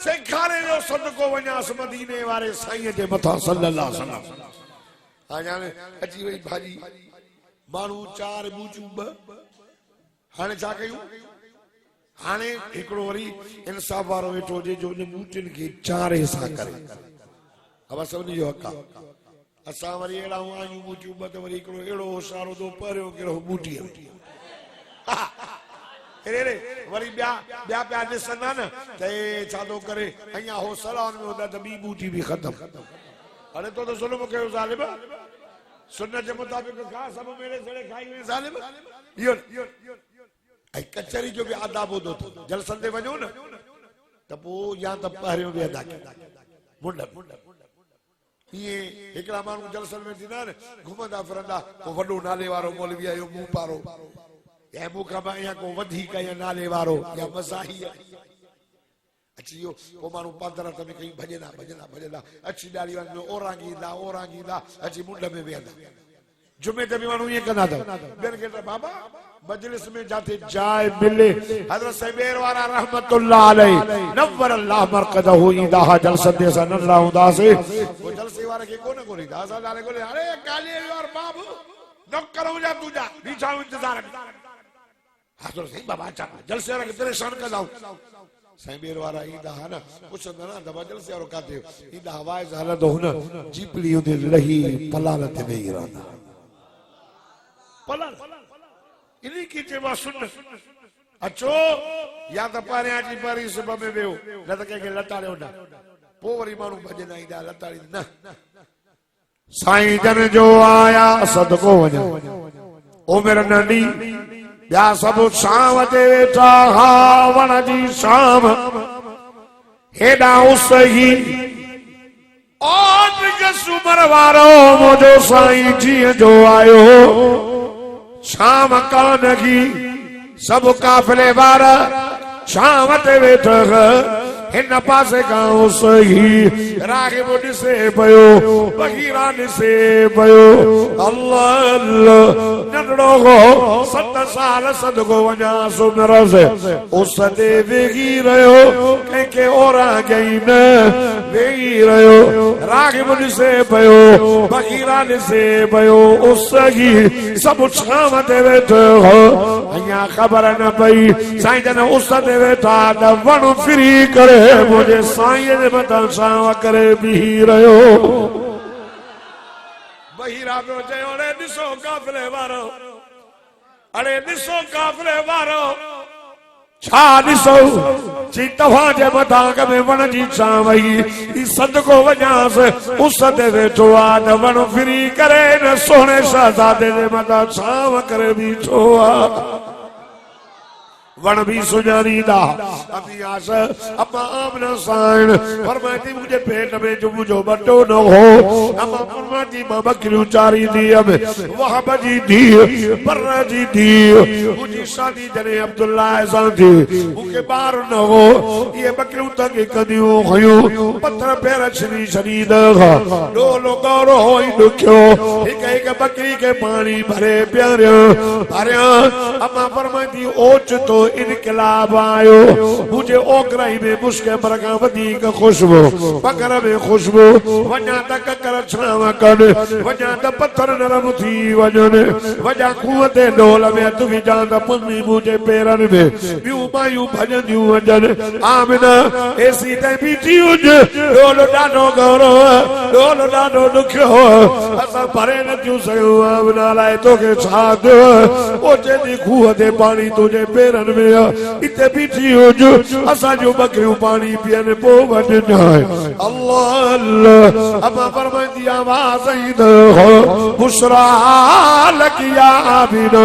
सेखारे जो सदको वञास मदीने वारे साईं जे मथा सल्लल्लाहु अलैहि वसल्लम हां अची वई भाजी मानू चार बूचू ब हाने छा कयूं हाने एकड़ो वरी इंसाफ वारो वेठो जे जो ने बूटिन के चार हिस्सा करे अब सभनी जो हक असा वरी एड़ा आयू बूटियूं ब त वरी एकड़ो एड़ो होशियारो दो परयो केड़ो बूटी रे वरी ब्या ब्या ॾिसंदा न त छा थो करे अञा हो सलाउनि में हूंदा त ॿी बूटी बि ख़तम हाणे तो त ज़ुल्म कयो ज़ालिम सुन्नत जे मुताबिक़ खा सभु मेरे सड़े खाई वई ज़ालिम इहो ऐं कचहरी जो बि आदाब हूंदो अथव जलसनि ते वञो न त पोइ या त पहिरियों बि अदा कयो मुंड इहे हिकिड़ा माण्हू जलसनि में थींदा आहिनि घुमंदा फिरंदा को वॾो नाले वारो मौलवी आयो मुंहुं पारो या मूंखां या को वधीक या नाले वारो या मज़ाही अची वियो पोइ माण्हू पंधरत में कई भॼंदा भॼंदा भॼंदा अची ॾाढी वञ में ओरांगींदा अची मुंड में वेहंदा जुमे ते बि माण्हू ईअं कंदा अथव ॿियनि खे त बाबा मजलिस में जाते जाइ मिले हज़रत सबेर वारा रहमतुल्लाह अलैहि नव्वर अल्लाह मरकदहु ईंदा हा जलसनि ते असां नंढड़ा हूंदासीं पोइ जलसे वारे खे कोन ॻोल्हींदा असां नाले ॻोल्हे अरे कालीअ वार बाबू नौकर हुजा तुंहिंजा बीठा इंतज़ार में हाज़ुर सही बाबा अचा जलसे वारा खे परेशान कंदा साईं बेर वारा ईंदा हा न पुछंदा न दबा जलसे वारो काथे ईंदा हवाए हलंदो हुन जीपली हुते लही पलाल ते वेही रहंदा पलाल इन्हीं की चेवा सुन अचो या त पारियां जी पारी सबब में वेहो न त कंहिंखे लताड़ियो न पोइ वरी माण्हू भॼंदा ईंदा लताड़ी न साईं जन जो आया सदको वञो उमिरि नंढी ॿिया सभु शाम ते वेठा हा वण जी शाम हेॾा उसही सुमर वारो मुंहिंजो साईं जीअं जो आयो शाम कान की सब काफिले वारा शाम ते वेठा हिन पासे गांव सही रागिब ॾिसे पियो बगीरा ॾिसे पियो अल्लाह अल्लाह नंढड़ो हो 7 साल सदको वञा सुमरस उस ते वेही रहियो कंहिंखे ओरा गई न वेही रहियो रागिब ॾिसे पियो बगीरा ॾिसे पियो उस ही सभु शाम ते वेठो हो अञा ख़बर न पई साईं जन उस ते वेठा त वण फिरी करे मुझे साईं जे मथां छांव करे बीही रहियो बहीरा पियो चयो अरे ॾिसो काफ़िले वारो अरे ॾिसो काफ़िले वारो छा ॾिसो चई तव्हां जे मथां अॻ में वण जी छांव ई सदको वञास उस ते वेठो आहे त वण फिरी करे न सोणे शहज़ादे जे मथां छांव करे बीठो आहे वण भी सुञाणींदा अभी आस अम्मा आमना साईं फरमाती मुझे पेट में जो मुझो बटो न हो अम्मा फरमाती मां बकरियूं चारींदी हुअमि वहाब जी धीउ बर्र जी धीउ मुंहिंजी शादी जॾहिं अब्दुल्ला सां थी मूंखे ॿार न हो इहे बकरियूं तंग कंदियूं हुयूं पथर पेर छिनी छॾींदा डोलो गौरो होई ॾुखियो हिक हिक बकरी खे पाणी भरे पियारियो अम्मा फरमाती ओच तो इनकलाब आयो मुझे ओकराई में मुश्के मरगा वधीक खुशबू बकर में खुशबू वञा त ककर छाव कन वञा त पत्थर नरम थी वञन वञा खूह ते ढोल में हथ विझां त पुन्नी मुझे पेरन में ॿियूं मायूं भॼंदियूं वञन आमिना एसी ते बीठी हुजे ढोल ॾाढो गौरव ढोल ॾाढो ॾुखियो असां भरे नथियूं सघूं आमिना लाइ तोखे छा थियो ओ चेती खूह ते पाणी तुंहिंजे पेरन में इते बीठी हुजे असां जूं बकरियूं पाणी पीअनि पोइ वञनि अल्लाह अल्लाह अमा फरमाईंदी आवाज़ ईंदो बुशरा लकिया आमिना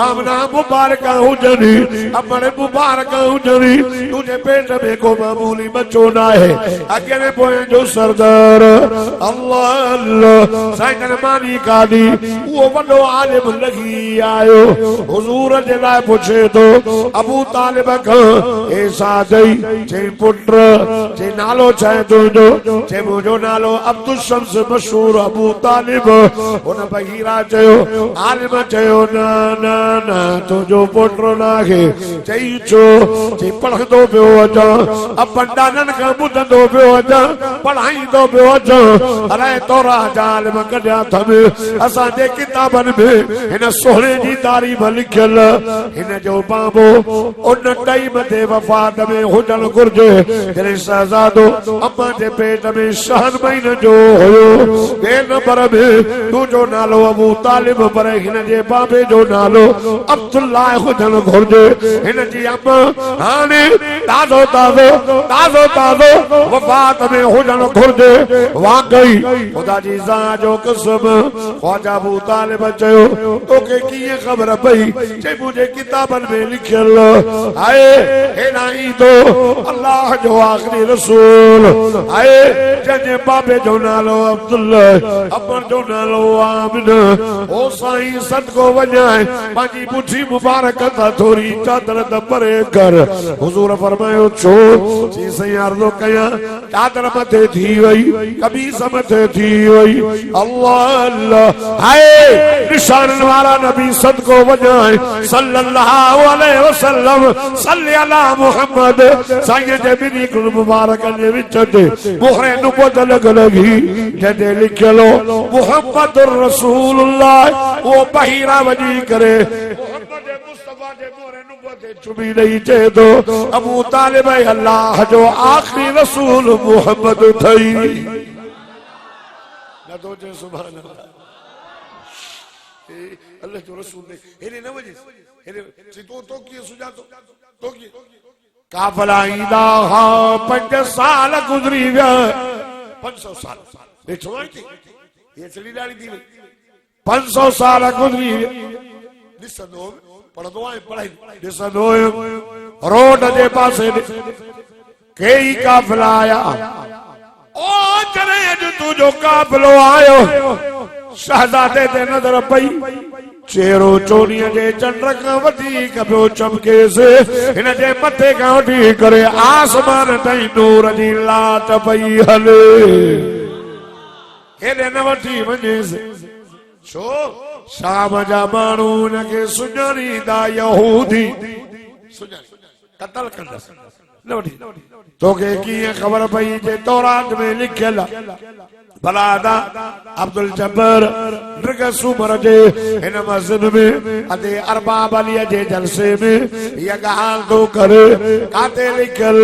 आमिना मुबारक हुजनि अमर मुबारक हुजनि तुझे पेट में को मामूली बच्चो न आहे अकेले पोइ जो सरदार अल्लाह अल्लाह साईं मानी कादी वो वॾो आलिम लगी आयो हुजूर जे लाइ पुछे तो अबू तालिब खां ए सादई जे पुट जे नालो छाए तुंहिंजो जे मुंहिंजो नालो अब्दुल शम्स मशहूर अबू तालिब हुन बहीरा चयो आलिम चयो न न न तुंहिंजो पुट नाहे चई छो जे पढ़ंदो पियो अचां अपन ॾाॾनि खां ॿुधंदो पियो अचां पढ़ाईंदो पियो अचां अलाए तोरा जा आलिम कढिया अथनि असांजे किताबनि में हिन सोहणे जी तारीफ़ लिखियल हिन जो बाबो उन टाइम ते वफ़ात में हुजणु घुर्जे जॾहिं शहज़ादो अम्मा जे पेट में शहन महीने जो हुयो ॿिए नंबर में तुंहिंजो नालो अबू तालिब पर हिन जे बाबे जो नालो अब्दुल्ला हुजणु घुर्जे हिन जी अम्मा हाणे ताज़ो ताज़ो ताज़ो ताज़ो वफ़ात में हुजणु घुर्जे वाकई ख़ुदा जी ज़ात जो कसम ख्वाजा अबू तालिब चयो तोखे कीअं ख़बर पई जे मुंहिंजे किताबनि में लिखियल आहे हेॾा ईंदो अल्लाह जो आख़िरी रसूल आहे जंहिंजे बाबे जो नालो अब्दुल्ला अमर जो नालो आमिना ओ साईं सदको वञाए पंहिंजी मुठी मुबारक तां थोरी चादर त परे कर हुजूर फरमायो छो जी साईं अर्ज़ो कयां चादर मथे थी वई कमीज़ मथे थी वई अल्लाह अल्लाह हाय निशानन वाला नबी सदको वञाए सल्लल्लाहु अलैहि वसल्लम सल्ली अला मुहम्मद साईं जे बिनी कुल मुबारक जे विच ते मोहरे नुबुवत लगी जॾहिं लिखियलो मुहम्मदुर रसूलुल्लाह वो बहीरा वञी करे मोहम्मद मुस्तफा जे मोहरे नुबुवत चुमी ॾेई चए थो अबू तालिब अल्लाह जो आख़िरी रसूल मुहम्मद थई न तो जे सुभान अल्लाह अल्लाह जो रसूल ने हेरे न वजे हेरे तो की सुजातो तो की काफला ईंदा हा 5 साल गुज़री विया 500 साल ॾिठो आहे ये चली ॾाढी थी 500 साल गुज़री ॾिसंदो पढ़ंदो आहे पढ़ाई ॾिसंदो रोड जे पासे कई काफला आया ओ जॾहिं अॼु तुंहिंजो काफिलो आयो शहज़ादे ते नज़र पई चेहरो चोरीअ जे चंड खां वधीक पियो चमकेसि हिन जे मथे खां वठी करे आसमान ताईं नूर जी लाट पई हले हेॾे न वठी वञेसि छो शाम जा माण्हू हुनखे सुञाणींदा यहूदी कतल कंदसि न वठी तोखे कीअं ख़बर पई जे तौरात में लिखियल भला अब्दुल जब्बार नृग सूमर जे हिन मस्जिद में अदे अरबाब अली जे जलसे में ये ॻाल्हि तो करे काते लिखियल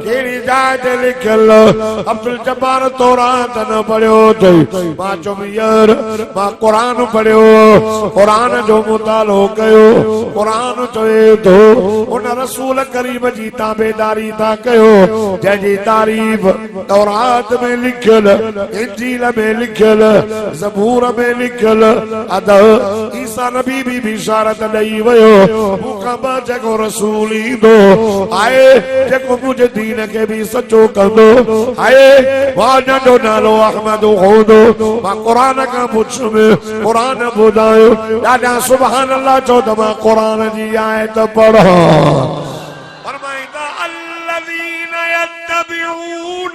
कहिड़ी जाइ ते लिखियल अब्दुल जब्बार तौरात न पढ़ियो अथई मां चयुमि यार मां क़ुरान पढ़ियो क़ुरान जो मुतालो कयो क़ुरान चए थो उन रसूल करीम जी ताबेदारी था कयो जंहिंजी तारीफ़ तौरात में लिखियल इंजील में लिखियल ज़बूर में लिखियल अदा ईसा नबी भी बिशारत ॾेई वियो मूंखां ॿ जेको रसूल ईंदो आहे जेको मुंहिंजे दीन खे बि सचो कंदो आहे मां नंढो नालो अहमद हूंदो मां क़ुरान खां पुछुमि क़ुरान ॿुधायो ॾाढा सुभान अल्लाह चओ त मां क़ुरान जी आयत पढ़ां फरमाईंदा अल्लज़ीन यत्तबिऊन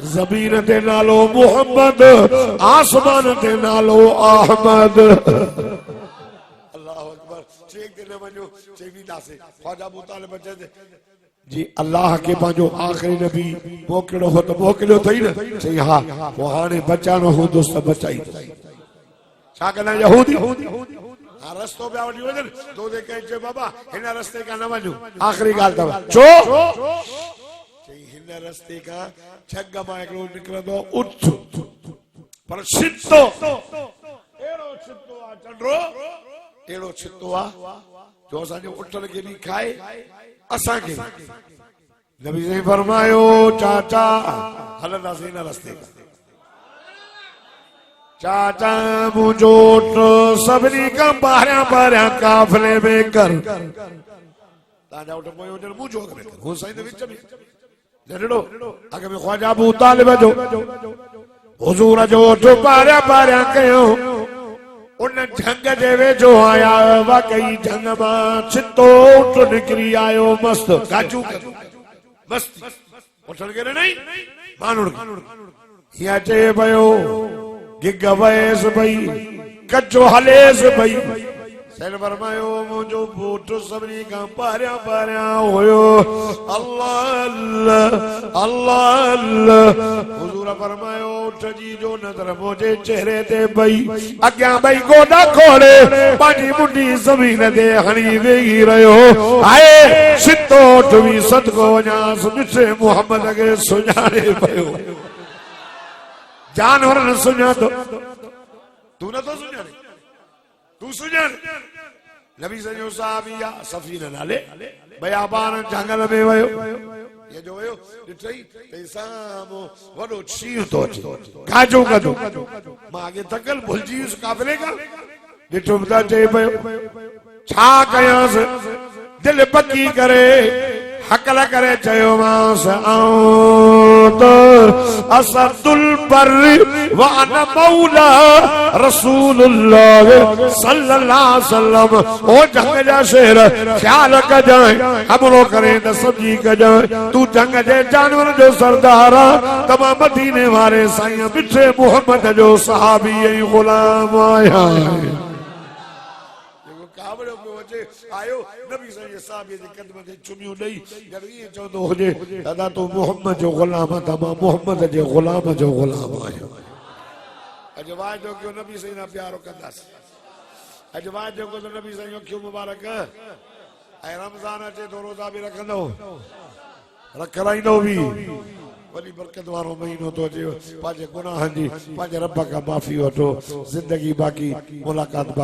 ज़मीन ते नालो मुहम्मद, आसमान ते नालो अहमद। अल्लाह अकबर। चेक देने वञो चेवींदासीं ख्वाजा अबू तालिब जी अल्लाह के पंहिंजो आख़िरी नबी मोकिलियो हो त मोकिलियो अथई न? चई हा। पोइ हाणे बचाइणो हूंदुसि त बचाई। छा कंदा यहूदी? हाँ रस्तो पिया वठी वञनि तो दे कहे चए बाबा हिन रस्ते खां न वञो। आख़िरी ॻाल्हि अथव छो? चई हिन रस्ते खां छग मां हिकिड़ो निकिरंदो उठ पर छितो अहिड़ो छितो आहे चंडरो अहिड़ो छितो आहे जो असांजो उठल खे बि खाए असांखे। नबी साईं फरमायो चाचा हलंदासीं हिन रस्ते खां। चाचा मुंहिंजो उठ सभिनी खां ॿाहिरियां ॿाहिरियां काफ़िले में कर। तव्हांजा उठ पोइ हुजनि मुंहिंजो अॻ में कर। हू साईं त विच में जॾो अॻ में ख्वाजा अबू तालिब जो हुज़ूर जो उठ ॿाहिरियां ॿाहिरियां कयो। उन जंग जे वेझो आया वाकई जंग मां छितो उठ निकिरी आयो मस्त गाजू मस्त उठण खे नहीं माण्हुनि हीअं चए पियो गिग वयसि भई कचो हलेसि भई। सैन फरमायो मुंहिंजो पुट सभिनी खां ॿाहिरियां ॿाहिरियां हुयो। अल्लाह अल्लाह अल्लाह अल्लाह। हुज़ूर फरमायो उठ जी जो नज़र मुंहिंजे चेहरे ते पई अॻियां भई गोॾा खोले पंहिंजी मुंडी ज़मीन ते हणी वेही रहियो आहे। सिधो उठ बि सदको वञासि मिठे मुहम्मद खे सुञाणे पियो। जानवर न सुञातो तू नथो सुञाणे तू सुञाण। नबी सॼो साहबी आहे सफ़ीन नाले बयाबान जंगल में वियो। ये जो वियो ॾिठई त साम्हूं वॾो शींहुं थो अचे गाजो गदो। मां अॻे थकल भुलिजी वियुसि काफ़िले खां। ॾिठो त चए पियो छा कयांसि दिलि पकी करे हकल करे चयोमांसि असदुल बर्रि व अना मौला रसूलुल्लाह सल्लल्लाहु अलैहि वसल्लम। ओ जंग जा शेर ख्याल कजांइ हमलो करे त सब्जी कजांइ। तू जंग जे जानवर जो सरदार आ तमाम मदीने वारे साईं मिठे मुहम्मद जो सहाबी ऐं गुलाम आया। कावड़ो पियो अचे आयो नबी साईं साहबी जे कदम ते चुमियूं ॾेई जब इहे चवंदो हुजे दादा तूं मुहम्मद जो गुलाम त मां मुहम्मद जे गुलाम जो गुलाम आहियां। अॼु वाइदो कयो नबी साईं सां प्यारो कंदासीं। अॼु वाइदो कयो त नबी साईं अखियूं मुबारक ऐं रमज़ान अचे थो रोज़ा बि रखंदो रखाईंदो बि। वॾी बरकत वारो महीनो थो अचे। पंहिंजे गुनाहनि जी पंहिंजे रब खां माफ़ी वठो। ज़िंदगी बाक़ी मुलाक़ात बाक़ी।